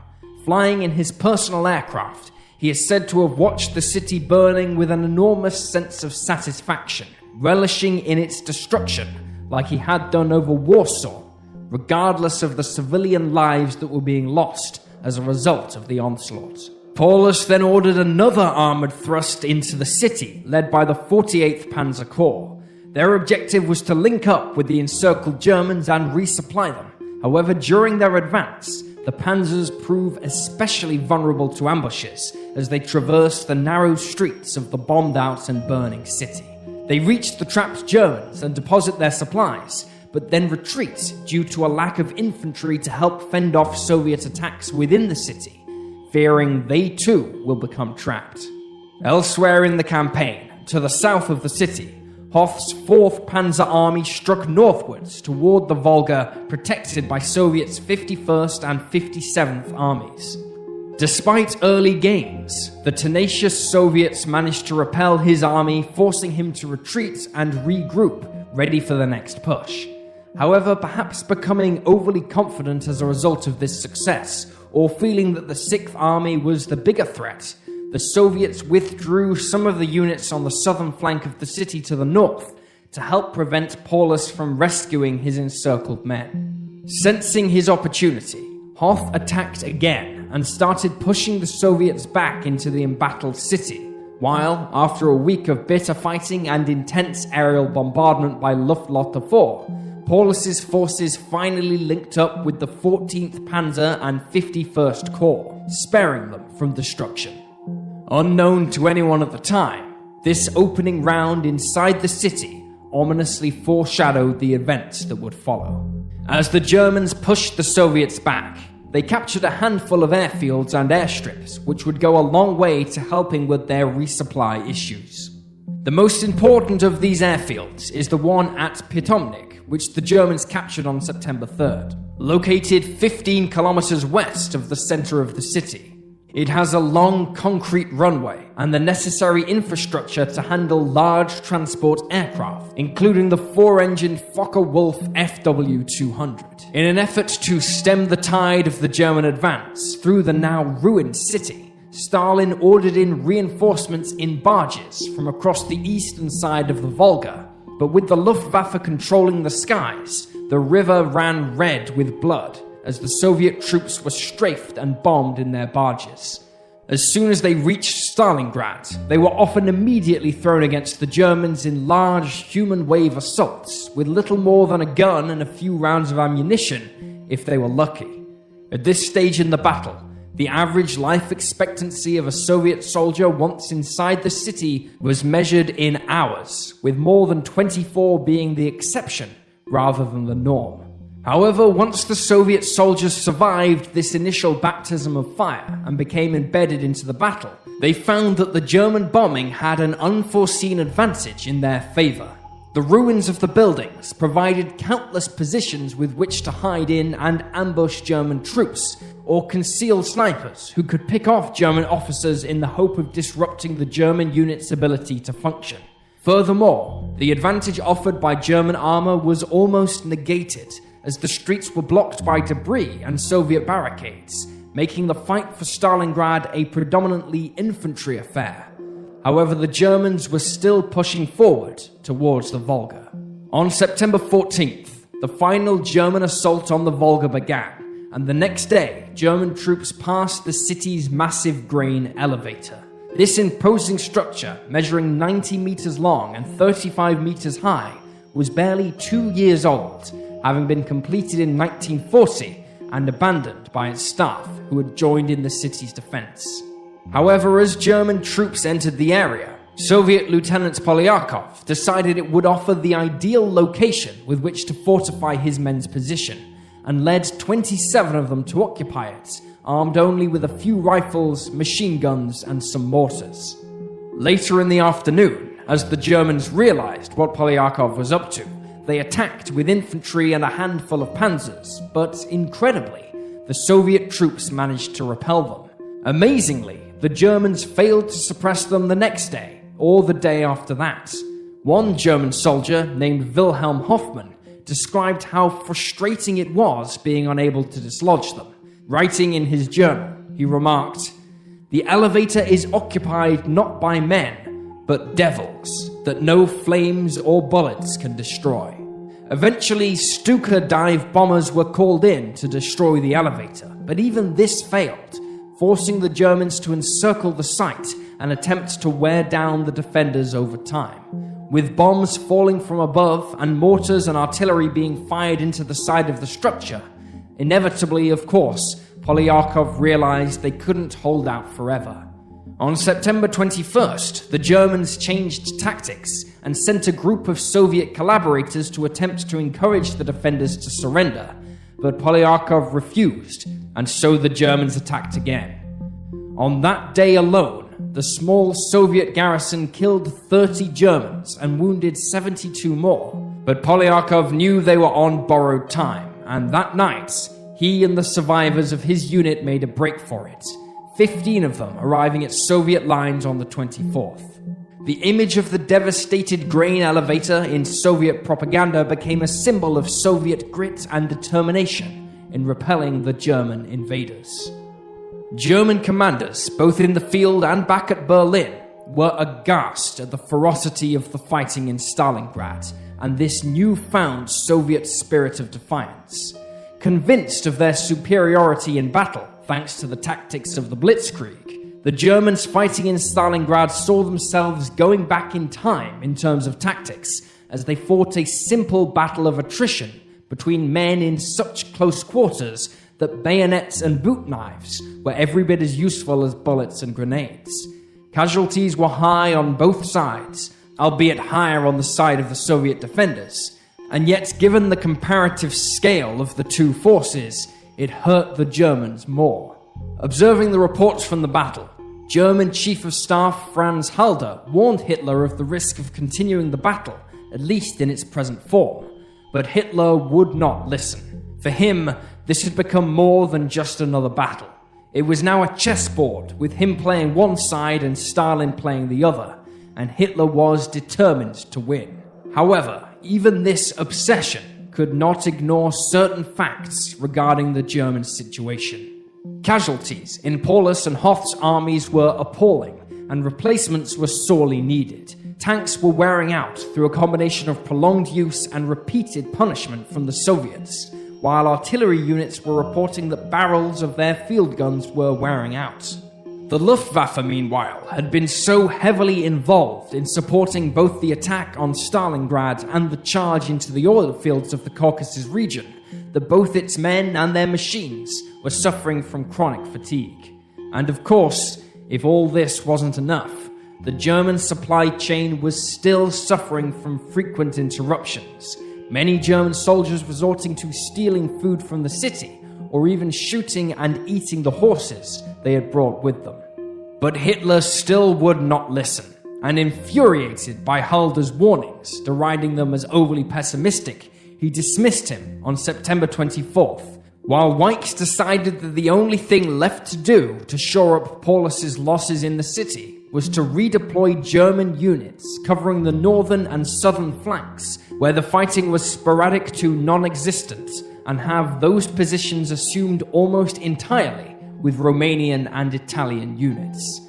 S1: Flying in his personal aircraft, he is said to have watched the city burning with an enormous sense of satisfaction, relishing in its destruction like he had done over Warsaw, regardless of the civilian lives that were being lost as a result of the onslaught. Paulus then ordered another armoured thrust into the city, led by the 48th Panzer Corps. Their objective was to link up with the encircled Germans and resupply them. However, during their advance, the panzers prove especially vulnerable to ambushes as they traverse the narrow streets of the bombed-out and burning city. They reach the trapped Germans and deposit their supplies, but then retreat due to a lack of infantry to help fend off Soviet attacks within the city, fearing they too will become trapped. Elsewhere in the campaign, to the south of the city, Hoth's 4th Panzer Army struck northwards toward the Volga, protected by Soviets' 51st and 57th armies. Despite early gains, the tenacious Soviets managed to repel his army, forcing him to retreat and regroup, ready for the next push. However, perhaps becoming overly confident as a result of this success, or feeling that the 6th Army was the bigger threat, the Soviets withdrew some of the units on the southern flank of the city to the north to help prevent Paulus from rescuing his encircled men. Sensing his opportunity, Hoth attacked again and started pushing the Soviets back into the embattled city, while, after a week of bitter fighting and intense aerial bombardment by Luftwaffe 4, Paulus's forces finally linked up with the 14th Panzer and 51st Corps, sparing them from destruction. Unknown to anyone at the time, this opening round inside the city ominously foreshadowed the events that would follow. As the Germans pushed the Soviets back, they captured a handful of airfields and airstrips, which would go a long way to helping with their resupply issues. The most important of these airfields is the one at Pitomnik, which the Germans captured on September 3rd. Located 15 kilometers west of the center of the city, it has a long concrete runway and the necessary infrastructure to handle large transport aircraft, including the 4-engined Focke-Wulf FW-200. In an effort to stem the tide of the German advance through the now ruined city, Stalin ordered in reinforcements in barges from across the eastern side of the Volga, but with the Luftwaffe controlling the skies, the river ran red with blood as the Soviet troops were strafed and bombed in their barges. As soon as they reached Stalingrad, they were often immediately thrown against the Germans in large human wave assaults with little more than a gun and a few rounds of ammunition, if they were lucky. At this stage in the battle, the average life expectancy of a Soviet soldier once inside the city was measured in hours, with more than 24 being the exception rather than the norm. However, once the Soviet soldiers survived this initial baptism of fire and became embedded into the battle, they found that the German bombing had an unforeseen advantage in their favor. The ruins of the buildings provided countless positions with which to hide in and ambush German troops, or conceal snipers who could pick off German officers in the hope of disrupting the German unit's ability to function. Furthermore, the advantage offered by German armor was almost negated, as the streets were blocked by debris and Soviet barricades, making the fight for Stalingrad a predominantly infantry affair. However, the Germans were still pushing forward towards the Volga. On September 14th, the final German assault on the Volga began, and the next day, German troops passed the city's massive grain elevator. This imposing structure, measuring 90 meters long and 35 meters high, was barely 2 years old, having been completed in 1940 and abandoned by its staff, who had joined in the city's defense. However, as German troops entered the area, Soviet Lieutenant Polyakov decided it would offer the ideal location with which to fortify his men's position, and led 27 of them to occupy it, armed only with a few rifles, machine guns, and some mortars. Later in the afternoon, as the Germans realized what Polyakov was up to, they attacked with infantry and a handful of panzers, but incredibly, the Soviet troops managed to repel them. Amazingly, the Germans failed to suppress them the next day, or the day after that. One German soldier, named Wilhelm Hoffmann, described how frustrating it was being unable to dislodge them. Writing in his journal, he remarked, "The elevator is occupied not by men, but devils that no flames or bullets can destroy." Eventually, Stuka dive bombers were called in to destroy the elevator, but even this failed, forcing the Germans to encircle the site and attempt to wear down the defenders over time. With bombs falling from above and mortars and artillery being fired into the side of the structure, inevitably, of course, Polyakov realized they couldn't hold out forever. On September 21st, the Germans changed tactics and sent a group of Soviet collaborators to attempt to encourage the defenders to surrender, but Polyakov refused, and so the Germans attacked again. On that day alone, the small Soviet garrison killed 30 Germans and wounded 72 more, but Polyakov knew they were on borrowed time, and that night, he and the survivors of his unit made a break for it, 15 of them arriving at Soviet lines on the 24th. The image of the devastated grain elevator in Soviet propaganda became a symbol of Soviet grit and determination in repelling the German invaders. German commanders, both in the field and back at Berlin, were aghast at the ferocity of the fighting in Stalingrad and this newfound Soviet spirit of defiance. Convinced of their superiority in battle, thanks to the tactics of the Blitzkrieg, the Germans fighting in Stalingrad saw themselves going back in time in terms of tactics, as they fought a simple battle of attrition between men in such close quarters that bayonets and boot knives were every bit as useful as bullets and grenades. Casualties were high on both sides, albeit higher on the side of the Soviet defenders, and yet given the comparative scale of the two forces, it hurt the Germans more. Observing the reports from the battle, German Chief of Staff Franz Halder warned Hitler of the risk of continuing the battle, at least in its present form, but Hitler would not listen. For him, this had become more than just another battle. It was now a chessboard, with him playing one side and Stalin playing the other, and Hitler was determined to win. However, even this obsession could not ignore certain facts regarding the German situation. Casualties in Paulus and Hoth's armies were appalling, and replacements were sorely needed. Tanks were wearing out through a combination of prolonged use and repeated punishment from the Soviets, while artillery units were reporting that barrels of their field guns were wearing out. The Luftwaffe, meanwhile, had been so heavily involved in supporting both the attack on Stalingrad and the charge into the oil fields of the Caucasus region that both its men and their machines were suffering from chronic fatigue. And of course, if all this wasn't enough, the German supply chain was still suffering from frequent interruptions, many German soldiers resorting to stealing food from the city, or even shooting and eating the horses they had brought with them. But Hitler still would not listen, and infuriated by Halder's warnings, deriding them as overly pessimistic, he dismissed him on September 24th, While Weichs decided that the only thing left to do to shore up Paulus's losses in the city was to redeploy German units covering the northern and southern flanks, where the fighting was sporadic to non-existent, and have those positions assumed almost entirely with Romanian and Italian units.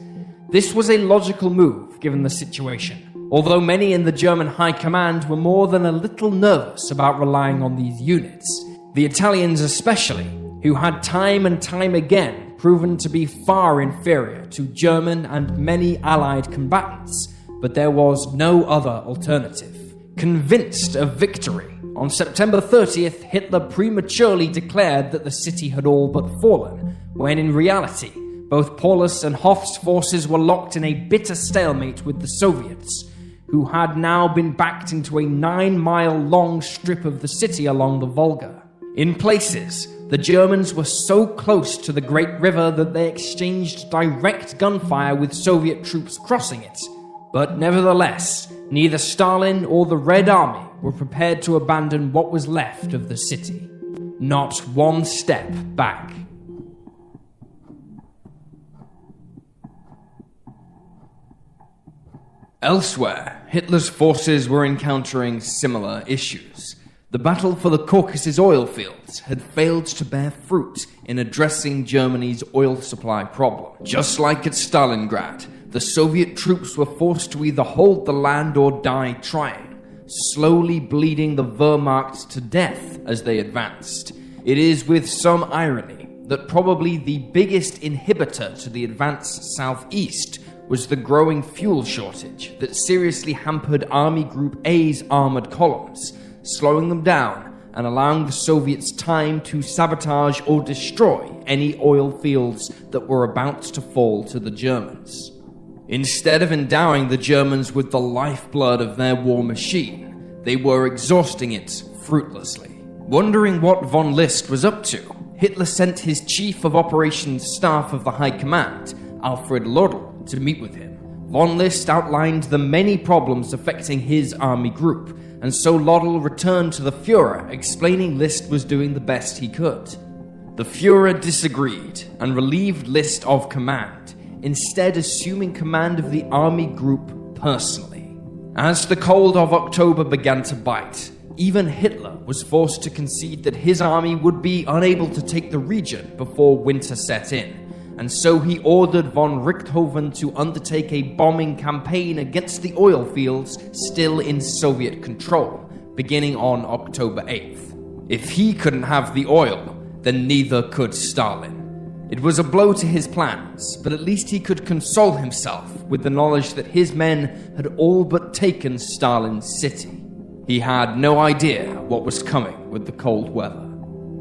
S1: This was a logical move given the situation, although many in the German high command were more than a little nervous about relying on these units. The Italians especially, who had time and time again proven to be far inferior to German and many Allied combatants, but there was no other alternative. Convinced of victory, on September 30th, Hitler prematurely declared that the city had all but fallen, when in reality, both Paulus and Hoff's forces were locked in a bitter stalemate with the Soviets, who had now been backed into a 9-mile-long strip of the city along the Volga. In places, the Germans were so close to the Great River that they exchanged direct gunfire with Soviet troops crossing it. But nevertheless, neither Stalin or the Red Army were prepared to abandon what was left of the city. Not one step back. Elsewhere, Hitler's forces were encountering similar issues. The battle for the Caucasus oil fields had failed to bear fruit in addressing Germany's oil supply problem. Just like at Stalingrad, the Soviet troops were forced to either hold the land or die trying, slowly bleeding the Wehrmacht to death as they advanced. It is with some irony that probably the biggest inhibitor to the advance southeast was the growing fuel shortage that seriously hampered Army Group A's armored columns, slowing them down and allowing the Soviets time to sabotage or destroy any oil fields that were about to fall to the Germans. Instead of endowing the Germans with the lifeblood of their war machine, they were exhausting it fruitlessly. Wondering what von List was up to, Hitler sent his Chief of Operations Staff of the High Command, Alfred Lodl, to meet with him. Von List outlined the many problems affecting his army group, and so Lodl returned to the Führer, explaining List was doing the best he could. The Führer disagreed and relieved List of command, instead assuming command of the army group personally. As the cold of October began to bite, even Hitler was forced to concede that his army would be unable to take the region before winter set in, and so he ordered von Richthofen to undertake a bombing campaign against the oil fields still in Soviet control, beginning on October 8th. If he couldn't have the oil, then neither could Stalin. It was a blow to his plans, but at least he could console himself with the knowledge that his men had all but taken Stalin's city. He had no idea what was coming with the cold weather.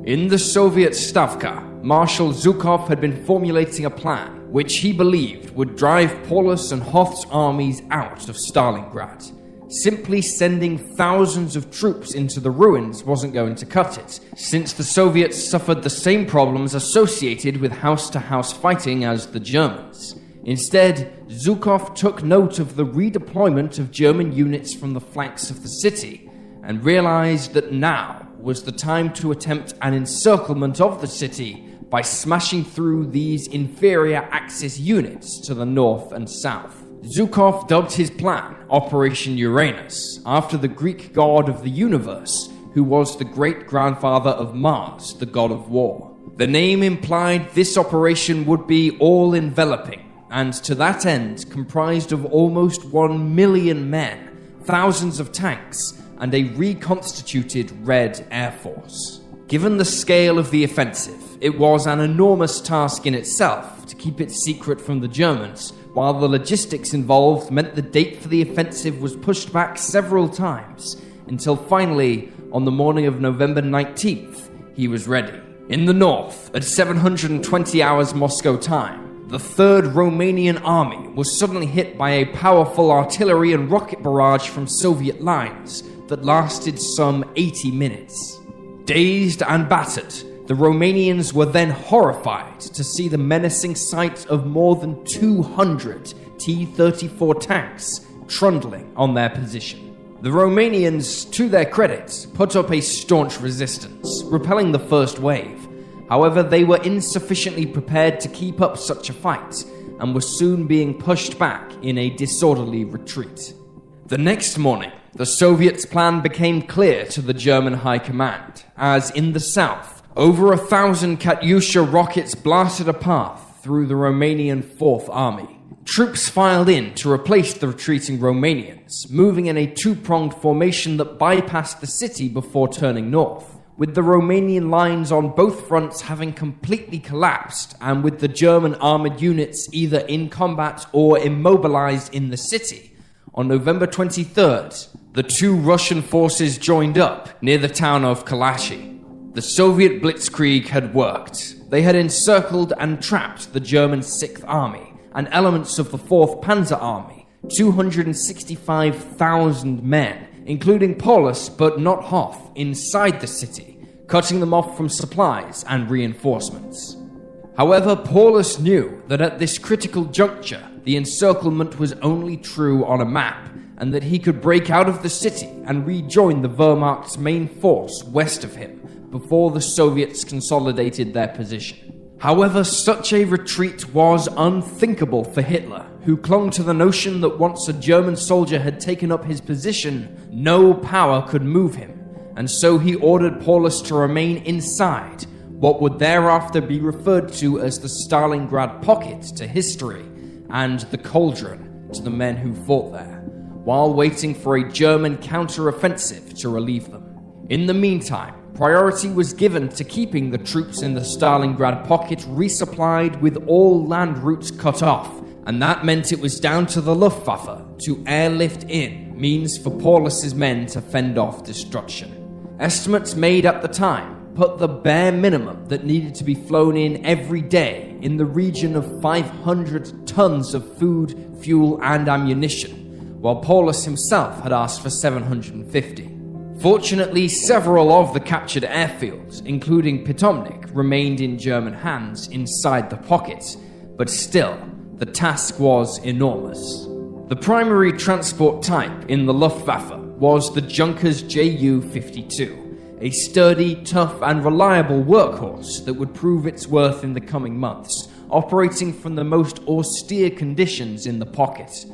S1: In the Soviet Stavka, Marshal Zhukov had been formulating a plan which he believed would drive Paulus and Hoff's armies out of Stalingrad. Simply sending thousands of troops into the ruins wasn't going to cut it, since the Soviets suffered the same problems associated with house-to-house fighting as the Germans. Instead, Zhukov took note of the redeployment of German units from the flanks of the city, and realized that now was the time to attempt an encirclement of the city by smashing through these inferior Axis units to the north and south. Zhukov dubbed his plan Operation Uranus, after the Greek god of the universe, who was the great-grandfather of Mars, the god of war. The name implied this operation would be all-enveloping, and to that end comprised of almost 1 million men, thousands of tanks, and a reconstituted Red Air Force. Given the scale of the offensive, it was an enormous task in itself to keep it secret from the Germans, while the logistics involved meant the date for the offensive was pushed back several times, until finally, on the morning of November 19th, he was ready. In the north, at 720 hours Moscow time, the 3rd Romanian Army was suddenly hit by a powerful artillery and rocket barrage from Soviet lines that lasted some 80 minutes. Dazed and battered, the Romanians were then horrified to see the menacing sight of more than 200 T-34 tanks trundling on their position. The Romanians, to their credit, put up a staunch resistance, repelling the first wave, However, they were insufficiently prepared to keep up such a fight, and were soon being pushed back in a disorderly retreat. The next morning, the Soviets' plan became clear to the German High Command, as in the south, over 1,000 Katyusha rockets blasted a path through the Romanian Fourth Army. Troops filed in to replace the retreating Romanians, moving in a two-pronged formation that bypassed the city before turning north, with the Romanian lines on both fronts having completely collapsed, and with the German armored units either in combat or immobilized in the city. On November 23rd, the two Russian forces joined up near the town of Kalashi. The Soviet blitzkrieg had worked. They had encircled and trapped the German 6th Army and elements of the 4th Panzer Army, 265,000 men, including Paulus but not Hoth, inside the city, cutting them off from supplies and reinforcements. However, Paulus knew that at this critical juncture, the encirclement was only true on a map, and that he could break out of the city and rejoin the Wehrmacht's main force west of him before the Soviets consolidated their position. However, such a retreat was unthinkable for Hitler, who clung to the notion that once a German soldier had taken up his position, no power could move him, and so he ordered Paulus to remain inside what would thereafter be referred to as the Stalingrad Pocket to history, and the Cauldron to the men who fought there, while waiting for a German counter-offensive to relieve them. In the meantime, priority was given to keeping the troops in the Stalingrad Pocket resupplied with all land routes cut off, and that meant it was down to the Luftwaffe to airlift in means for Paulus's men to fend off destruction. Estimates made at the time put the bare minimum that needed to be flown in every day in the region of 500 tons of food, fuel, and ammunition, while Paulus himself had asked for 750. Fortunately, several of the captured airfields, including Pitomnik, remained in German hands inside the pocket, but still, the task was enormous. The primary transport type in the Luftwaffe was the Junkers Ju-52, a sturdy, tough, and reliable workhorse that would prove its worth in the coming months, operating from the most austere conditions in the pocket.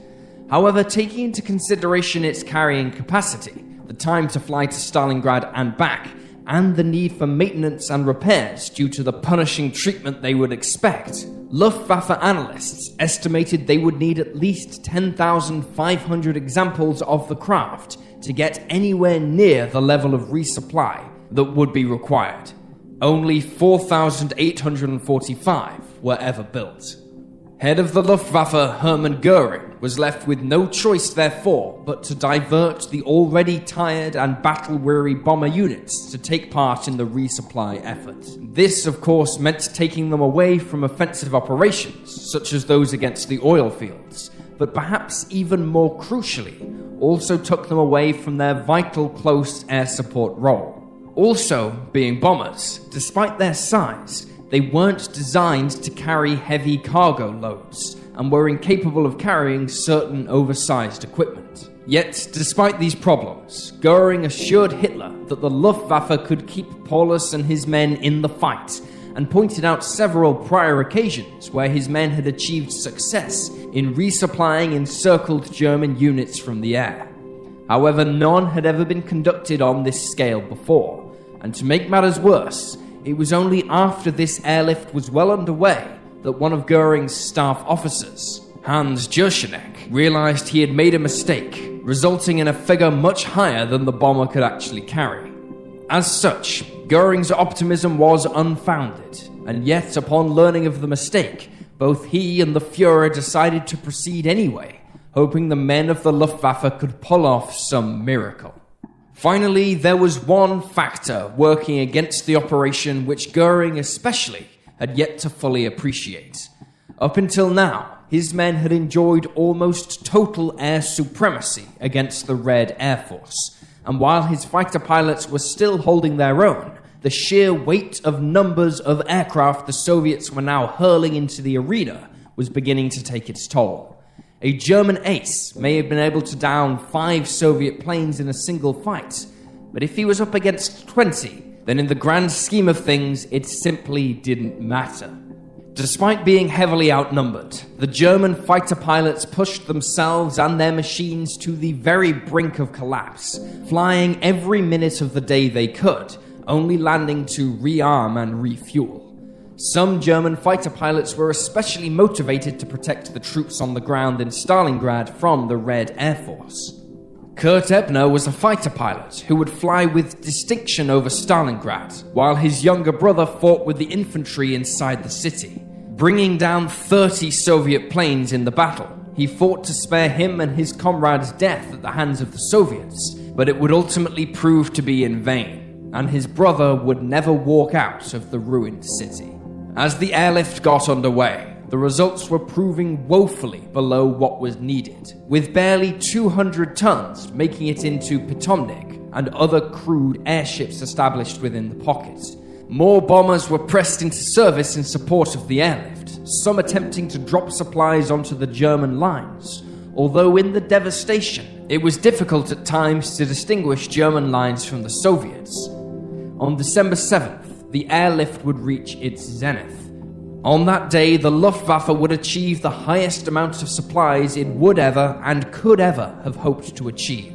S1: However, taking into consideration its carrying capacity, the time to fly to Stalingrad and back, and the need for maintenance and repairs due to the punishing treatment they would expect, Luftwaffe analysts estimated they would need at least 10,500 examples of the craft to get anywhere near the level of resupply that would be required. Only 4,845 were ever built. Head of the Luftwaffe, Hermann Goering, was left with no choice therefore but to divert the already tired and battle-weary bomber units to take part in the resupply effort. This, of course, meant taking them away from offensive operations, such as those against the oil fields, but perhaps even more crucially, also took them away from their vital close air support role. Also, being bombers, despite their size, they weren't designed to carry heavy cargo loads, and were incapable of carrying certain oversized equipment. Yet, despite these problems, Goering assured Hitler that the Luftwaffe could keep Paulus and his men in the fight, and pointed out several prior occasions where his men had achieved success in resupplying encircled German units from the air. However, none had ever been conducted on this scale before, and to make matters worse, it was only after this airlift was well underway that one of Goering's staff officers, Hans Jurchenek, realized he had made a mistake, resulting in a figure much higher than the bomber could actually carry. As such, Goering's optimism was unfounded, and yet upon learning of the mistake, both he and the Fuhrer decided to proceed anyway, hoping the men of the Luftwaffe could pull off some miracle. Finally, there was one factor working against the operation which Goering especially had yet to fully appreciate. Up until now, his men had enjoyed almost total air supremacy against the Red Air Force, and while his fighter pilots were still holding their own, the sheer weight of numbers of aircraft the Soviets were now hurling into the arena was beginning to take its toll. A German ace may have been able to down 5 Soviet planes in a single fight, but if he was up against 20, then in the grand scheme of things, it simply didn't matter. Despite being heavily outnumbered, the German fighter pilots pushed themselves and their machines to the very brink of collapse, flying every minute of the day they could, only landing to rearm and refuel. Some German fighter pilots were especially motivated to protect the troops on the ground in Stalingrad from the Red Air Force. Kurt Ebner was a fighter pilot who would fly with distinction over Stalingrad, while his younger brother fought with the infantry inside the city. Bringing down 30 Soviet planes in the battle, he fought to spare him and his comrades death at the hands of the Soviets, but it would ultimately prove to be in vain, and his brother would never walk out of the ruined city. As the airlift got underway, the results were proving woefully below what was needed, with barely 200 tons making it into Potomnik and other crude airships established within the pocket. More bombers were pressed into service in support of the airlift, some attempting to drop supplies onto the German lines, although in the devastation, it was difficult at times to distinguish German lines from the Soviets. On December 7th, the airlift would reach its zenith. On that day, the Luftwaffe would achieve the highest amount of supplies it would ever and could ever have hoped to achieve.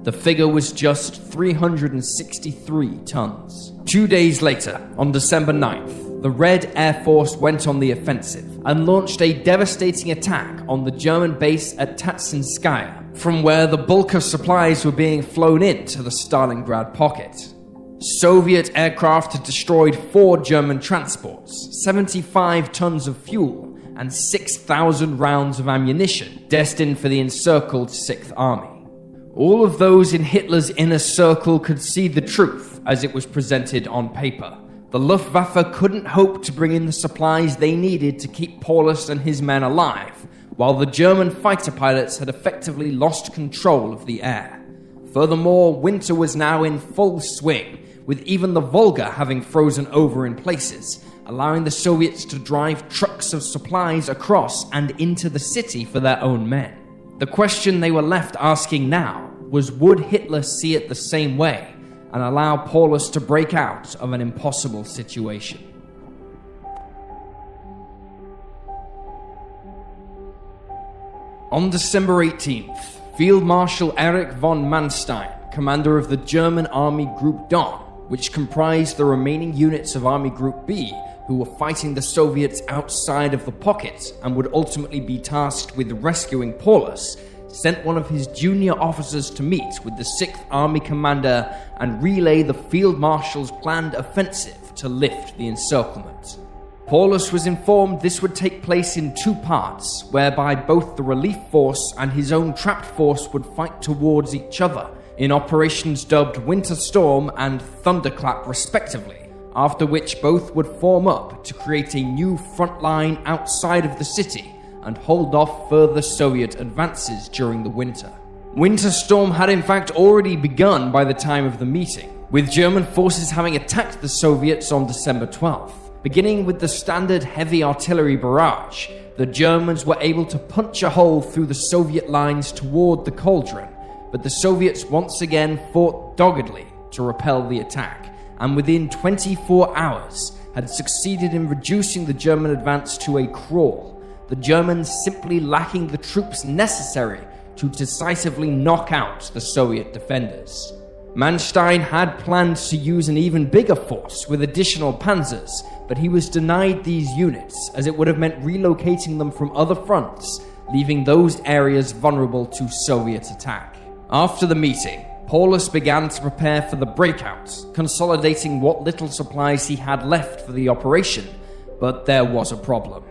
S1: The figure was just 363 tons. 2 days later, on December 9th, the Red Air Force went on the offensive and launched a devastating attack on the German base at Tatsinskaya, from where the bulk of supplies were being flown into the Stalingrad pocket. Soviet aircraft had destroyed 4 German transports, 75 tons of fuel, and 6,000 rounds of ammunition destined for the encircled 6th Army. All of those in Hitler's inner circle could see the truth as it was presented on paper. The Luftwaffe couldn't hope to bring in the supplies they needed to keep Paulus and his men alive, while the German fighter pilots had effectively lost control of the air. Furthermore, winter was now in full swing, with even the Volga having frozen over in places, allowing the Soviets to drive trucks of supplies across and into the city for their own men. The question they were left asking now was, would Hitler see it the same way and allow Paulus to break out of an impossible situation? On December 18th, Field Marshal Erich von Manstein, commander of the German Army Group Don, which comprised the remaining units of Army Group B, who were fighting the Soviets outside of the pocket and would ultimately be tasked with rescuing Paulus, sent one of his junior officers to meet with the 6th Army commander and relay the Field Marshal's planned offensive to lift the encirclement. Paulus was informed this would take place in 2 parts, whereby both the relief force and his own trapped force would fight towards each other in operations dubbed Winter Storm and Thunderclap respectively, after which both would form up to create a new front line outside of the city and hold off further Soviet advances during the winter. Winter Storm had in fact already begun by the time of the meeting, with German forces having attacked the Soviets on December 12th. Beginning with the standard heavy artillery barrage, the Germans were able to punch a hole through the Soviet lines toward the cauldron, but the Soviets once again fought doggedly to repel the attack, and within 24 hours had succeeded in reducing the German advance to a crawl, the Germans simply lacking the troops necessary to decisively knock out the Soviet defenders. Manstein had planned to use an even bigger force with additional panzers, but he was denied these units as it would have meant relocating them from other fronts, leaving those areas vulnerable to Soviet attack. After the meeting, Paulus began to prepare for the breakout, consolidating what little supplies he had left for the operation, but there was a problem.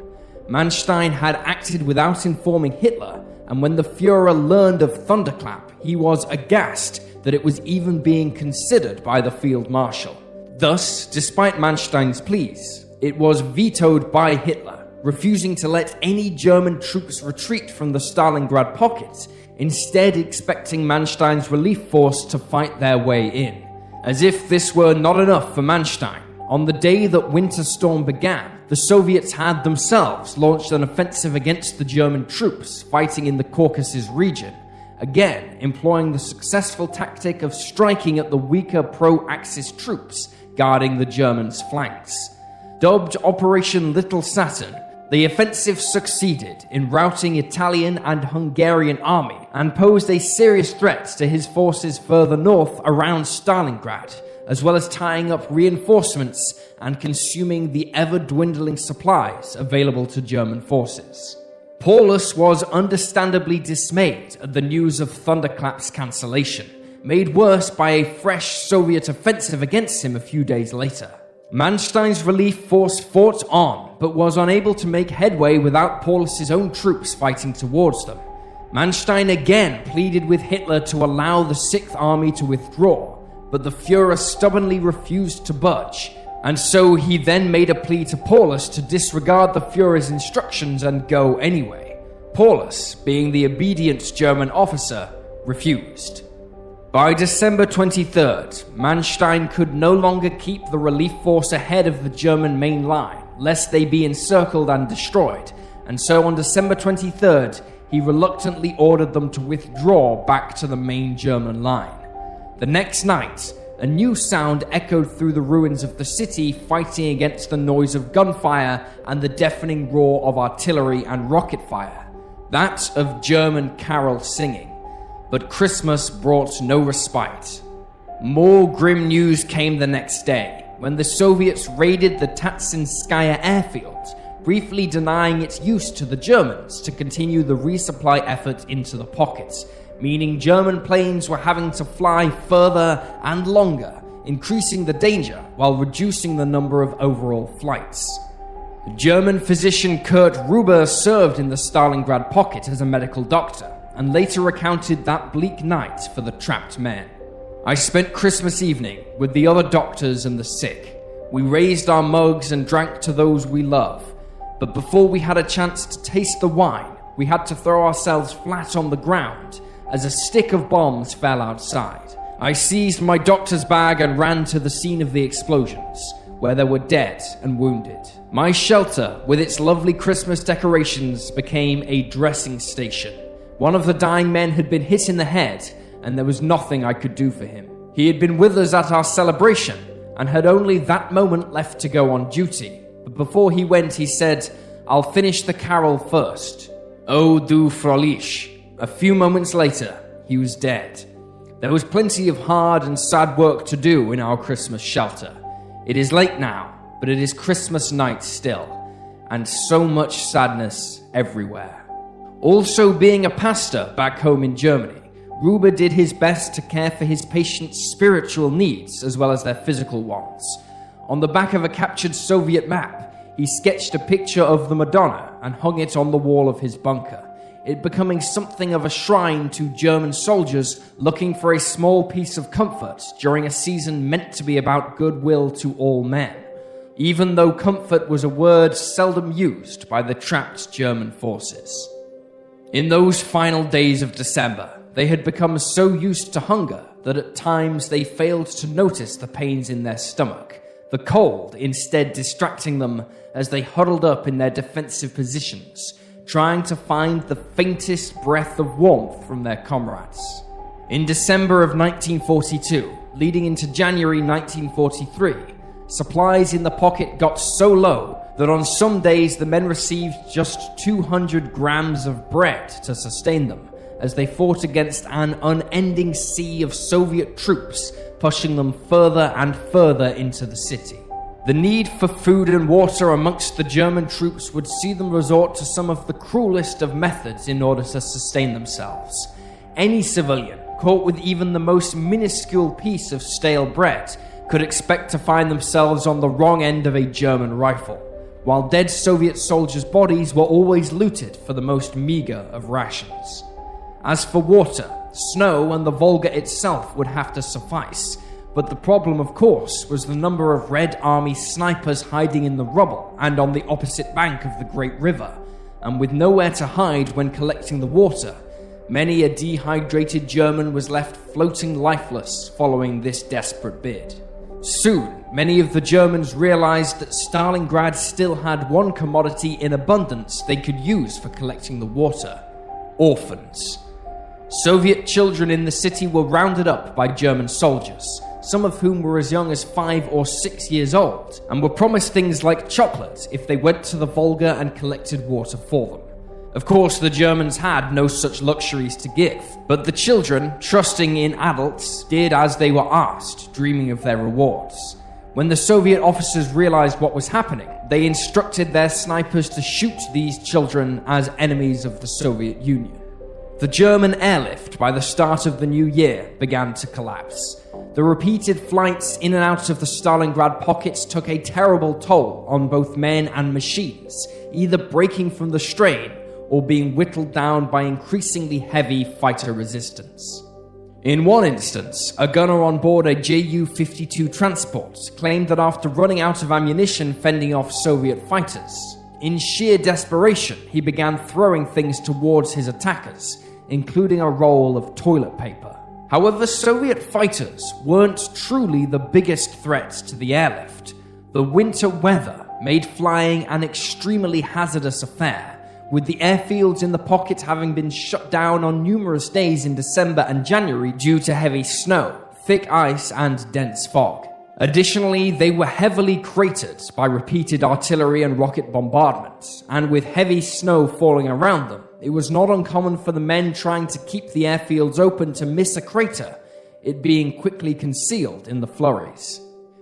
S1: Manstein had acted without informing Hitler, and when the Führer learned of Thunderclap, he was aghast that it was even being considered by the Field Marshal. Thus, despite Manstein's pleas, it was vetoed by Hitler, refusing to let any German troops retreat from the Stalingrad pocket, instead expecting Manstein's relief force to fight their way in. As if this were not enough for Manstein, on the day that Winter Storm began, the Soviets had themselves launched an offensive against the German troops fighting in the Caucasus region, again employing the successful tactic of striking at the weaker pro-Axis troops, guarding the Germans' flanks. Dubbed Operation Little Saturn, the offensive succeeded in routing Italian and Hungarian army and posed a serious threat to his forces further north around Stalingrad, as well as tying up reinforcements and consuming the ever-dwindling supplies available to German forces. Paulus was understandably dismayed at the news of Thunderclap's cancellation, made worse by a fresh Soviet offensive against him a few days later. Manstein's relief force fought on, but was unable to make headway without Paulus's own troops fighting towards them. Manstein again pleaded with Hitler to allow the Sixth Army to withdraw, but the Führer stubbornly refused to budge, and so he then made a plea to Paulus to disregard the Führer's instructions and go anyway. Paulus, being the obedient German officer, refused. By December 23rd, Manstein could no longer keep the relief force ahead of the German main line, lest they be encircled and destroyed, and so on December 23rd, he reluctantly ordered them to withdraw back to the main German line. The next night, a new sound echoed through the ruins of the city, fighting against the noise of gunfire and the deafening roar of artillery and rocket fire, that of German carol singing. But Christmas brought no respite. More grim news came the next day, when the Soviets raided the Tatsinskaya airfield, briefly denying its use to the Germans to continue the resupply effort into the pockets, meaning German planes were having to fly further and longer, increasing the danger while reducing the number of overall flights. The German physician Kurt Ruber served in the Stalingrad pocket as a medical doctor, and later recounted that bleak night for the trapped men. I spent Christmas evening with the other doctors and the sick. We raised our mugs and drank to those we love, but before we had a chance to taste the wine, we had to throw ourselves flat on the ground as a stick of bombs fell outside. I seized my doctor's bag and ran to the scene of the explosions, where there were dead and wounded. My shelter, with its lovely Christmas decorations, became a dressing station. One of the dying men had been hit in the head, and there was nothing I could do for him. He had been with us at our celebration, and had only that moment left to go on duty. But before he went, he said, "I'll finish the carol first. O du Fröhlich." A few moments later, he was dead. There was plenty of hard and sad work to do in our Christmas shelter. It is late now, but it is Christmas night still, and so much sadness everywhere. Also being a pastor back home in Germany, Ruber did his best to care for his patients' spiritual needs as well as their physical ones. On the back of a captured Soviet map, he sketched a picture of the Madonna and hung it on the wall of his bunker, it becoming something of a shrine to German soldiers looking for a small piece of comfort during a season meant to be about goodwill to all men, even though comfort was a word seldom used by the trapped German forces. In those final days of December, they had become so used to hunger that at times they failed to notice the pains in their stomach, the cold instead distracting them as they huddled up in their defensive positions, trying to find the faintest breath of warmth from their comrades. In December of 1942, leading into January 1943, supplies in the pocket got so low that on some days the men received just 200 grams of bread to sustain them, as they fought against an unending sea of Soviet troops pushing them further and further into the city. The need for food and water amongst the German troops would see them resort to some of the cruelest of methods in order to sustain themselves. Any civilian caught with even the most minuscule piece of stale bread could expect to find themselves on the wrong end of a German rifle, while dead Soviet soldiers' bodies were always looted for the most meager of rations. As for water, snow and the Volga itself would have to suffice, but the problem, of course, was the number of Red Army snipers hiding in the rubble and on the opposite bank of the Great River, and with nowhere to hide when collecting the water, many a dehydrated German was left floating lifeless following this desperate bid. Soon, many of the Germans realized that Stalingrad still had one commodity in abundance they could use for collecting the water: orphans. Soviet children in the city were rounded up by German soldiers, some of whom were as young as 5 or 6 years old, and were promised things like chocolate if they went to the Volga and collected water for them. Of course, the Germans had no such luxuries to give, but the children, trusting in adults, did as they were asked, dreaming of their rewards. When the Soviet officers realized what was happening, they instructed their snipers to shoot these children as enemies of the Soviet Union. The German airlift, by the start of the new year, began to collapse. The repeated flights in and out of the Stalingrad pockets took a terrible toll on both men and machines, either breaking from the strain or being whittled down by increasingly heavy fighter resistance. In one instance, a gunner on board a Ju-52 transport claimed that after running out of ammunition fending off Soviet fighters, in sheer desperation he began throwing things towards his attackers, including a roll of toilet paper. However, Soviet fighters weren't truly the biggest threat to the airlift. The winter weather made flying an extremely hazardous affair, with the airfields in the pocket having been shut down on numerous days in December and January due to heavy snow, thick ice, and dense fog. Additionally, they were heavily cratered by repeated artillery and rocket bombardments, and with heavy snow falling around them, it was not uncommon for the men trying to keep the airfields open to miss a crater, it being quickly concealed in the flurries.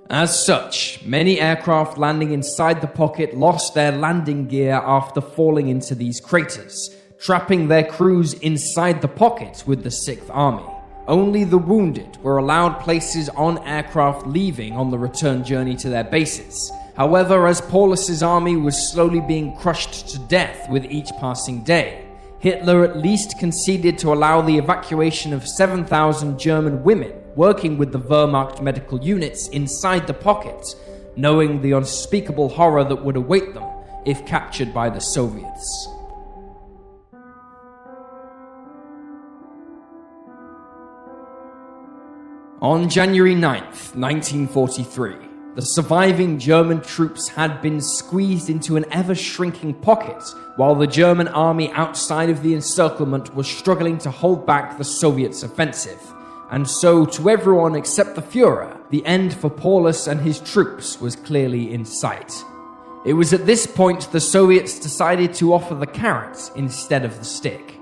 S1: As such, many aircraft landing inside the pocket lost their landing gear after falling into these craters, trapping their crews inside the pocket with the 6th Army. Only the wounded were allowed places on aircraft leaving on the return journey to their bases. However, as Paulus's army was slowly being crushed to death with each passing day, Hitler at least conceded to allow the evacuation of 7,000 German women working with the Wehrmacht medical units inside the pocket, knowing the unspeakable horror that would await them if captured by the Soviets. On January 9th, 1943, the surviving German troops had been squeezed into an ever-shrinking pocket, while the German army outside of the encirclement was struggling to hold back the Soviets' offensive. And so, to everyone except the Führer, the end for Paulus and his troops was clearly in sight. It was at this point the Soviets decided to offer the carrot instead of the stick.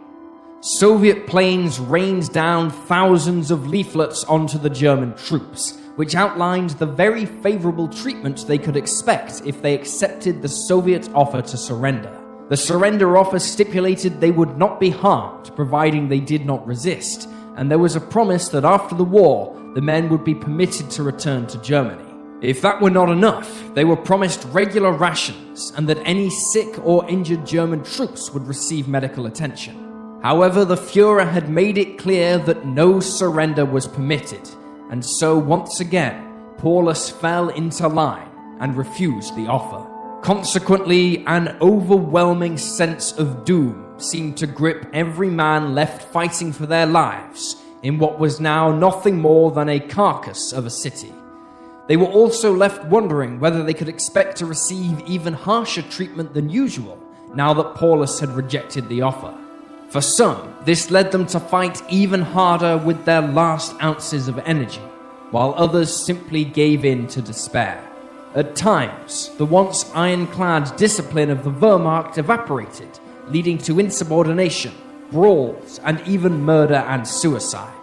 S1: Soviet planes rained down thousands of leaflets onto the German troops, which outlined the very favorable treatment they could expect if they accepted the Soviet offer to surrender. The surrender offer stipulated they would not be harmed, providing they did not resist, and there was a promise that after the war, the men would be permitted to return to Germany. If that were not enough, they were promised regular rations, and that any sick or injured German troops would receive medical attention. However, the Führer had made it clear that no surrender was permitted, and so once again, Paulus fell into line and refused the offer. Consequently, an overwhelming sense of doom seemed to grip every man left fighting for their lives in what was now nothing more than a carcass of a city. They were also left wondering whether they could expect to receive even harsher treatment than usual now that Paulus had rejected the offer. For some, this led them to fight even harder with their last ounces of energy, while others simply gave in to despair. At times, the once ironclad discipline of the Wehrmacht evaporated, leading to insubordination, brawls, and even murder and suicide.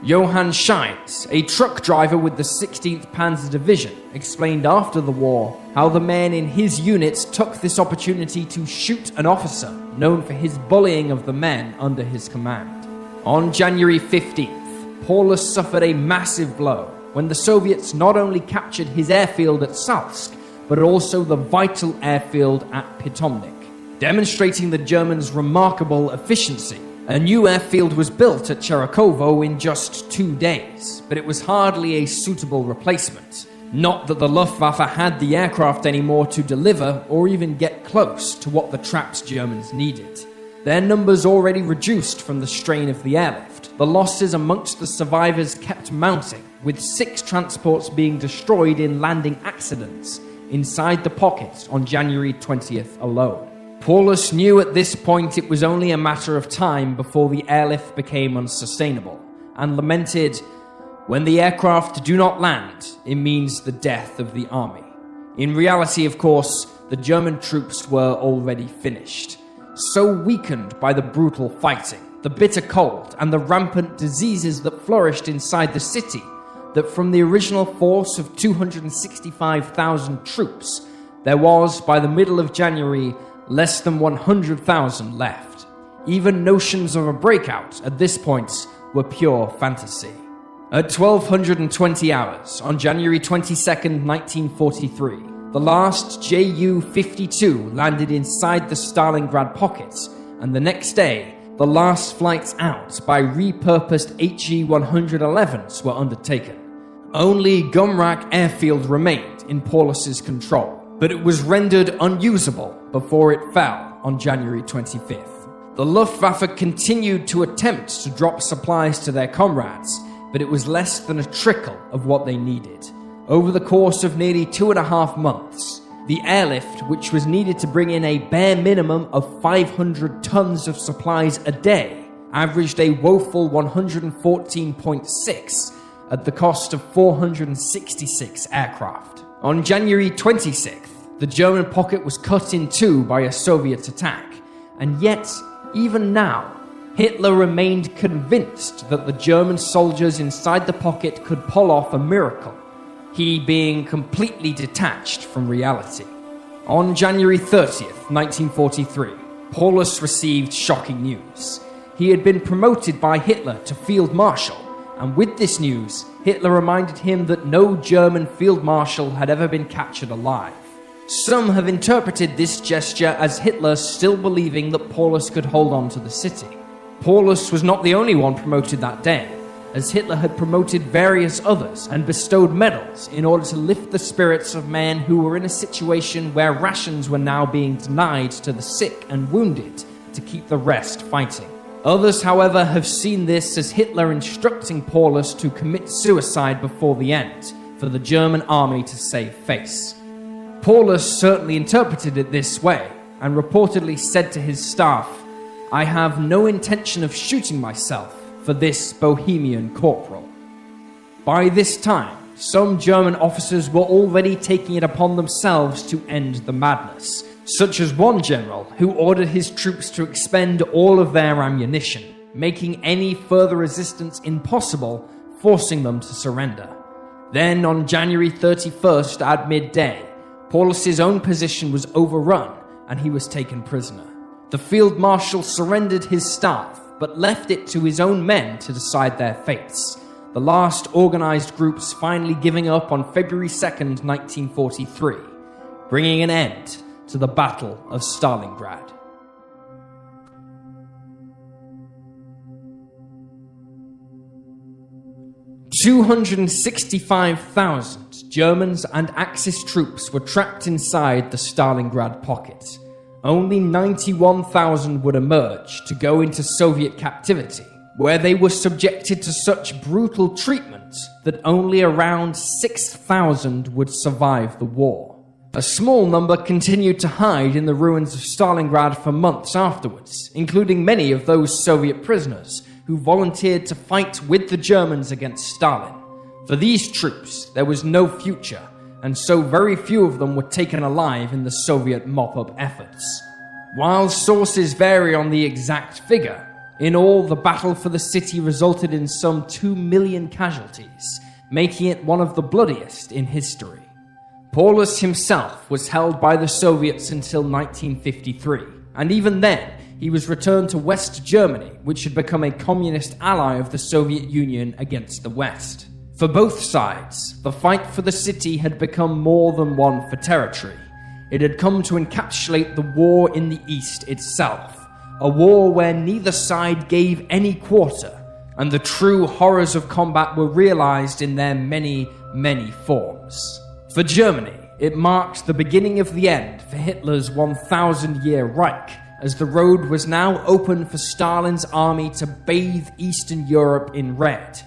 S1: Johann Scheins, a truck driver with the 16th Panzer Division, explained after the war how the men in his units took this opportunity to shoot an officer known for his bullying of the men under his command. On January 15th, Paulus suffered a massive blow when the Soviets not only captured his airfield at Salsk, but also the vital airfield at Pitomnik. Demonstrating the Germans' remarkable efficiency, a new airfield was built at Cherikovo in just 2 days, but it was hardly a suitable replacement. Not that the Luftwaffe had the aircraft anymore to deliver or even get close to what the trapped Germans needed. Their numbers already reduced from the strain of the airlift. The losses amongst the survivors kept mounting, with 6 transports being destroyed in landing accidents inside the pocket on January 20th alone. Paulus knew at this point it was only a matter of time before the airlift became unsustainable, and lamented, When the aircraft do not land, it means the death of the army. In reality, of course, the German troops were already finished. So weakened by the brutal fighting, the bitter cold, and the rampant diseases that flourished inside the city, that from the original force of 265,000 troops, there was, by the middle of January, less than 100,000 left. Even notions of a breakout at this point were pure fantasy. At 1220 hours, on January 22nd, 1943, the last Ju-52 landed inside the Stalingrad pocket, and the next day, the last flights out by repurposed HE-111s were undertaken. Only Gumrak airfield remained in Paulus's control, but it was rendered unusable before it fell on January 25th. The Luftwaffe continued to attempt to drop supplies to their comrades, but it was less than a trickle of what they needed. Over the course of nearly 2.5 months, the airlift, which was needed to bring in a bare minimum of 500 tons of supplies a day, averaged a woeful 114.6 at the cost of 466 aircraft. On January 26th, the German pocket was cut in two by a Soviet attack, and yet, even now, Hitler remained convinced that the German soldiers inside the pocket could pull off a miracle, he being completely detached from reality. On January 30th, 1943, Paulus received shocking news. He had been promoted by Hitler to Field Marshal, and with this news, Hitler reminded him that no German Field Marshal had ever been captured alive. Some have interpreted this gesture as Hitler still believing that Paulus could hold on to the city. Paulus was not the only one promoted that day, as Hitler had promoted various others and bestowed medals in order to lift the spirits of men who were in a situation where rations were now being denied to the sick and wounded to keep the rest fighting. Others, however, have seen this as Hitler instructing Paulus to commit suicide before the end, for the German army to save face. Paulus certainly interpreted it this way, and reportedly said to his staff, "I have no intention of shooting myself for this Bohemian corporal." By this time, some German officers were already taking it upon themselves to end the madness, such as one general who ordered his troops to expend all of their ammunition, making any further resistance impossible, forcing them to surrender. Then, on January 31st at midday, Paulus's own position was overrun and he was taken prisoner. The field marshal surrendered his staff, but left it to his own men to decide their fates, the last organized groups finally giving up on February 2nd, 1943, bringing an end to the Battle of Stalingrad. "265,000 Germans and Axis troops were trapped inside the Stalingrad pocket. Only 91,000 would emerge to go into Soviet captivity, where they were subjected to such brutal treatment that only around 6,000 would survive the war. A small number continued to hide in the ruins of Stalingrad for months afterwards, including many of those Soviet prisoners who volunteered to fight with the Germans against Stalin. For these troops, there was no future, and so very few of them were taken alive in the Soviet mop-up efforts. While sources vary on the exact figure, in all the battle for the city resulted in some 2 million casualties, making it one of the bloodiest in history. Paulus himself was held by the Soviets until 1953, and even then, he was returned to West Germany, which had become a communist ally of the Soviet Union against the West. For both sides, the fight for the city had become more than one for territory. It had come to encapsulate the war in the East itself, a war where neither side gave any quarter, and the true horrors of combat were realized in their many, many forms. For Germany, it marked the beginning of the end for Hitler's 1,000-year Reich, as the road was now open for Stalin's army to bathe Eastern Europe in red.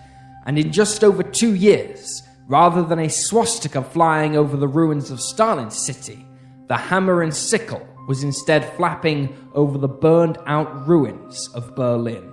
S1: And in just over 2 years, rather than a swastika flying over the ruins of Stalin's city, the hammer and sickle was instead flapping over the burned-out ruins of Berlin.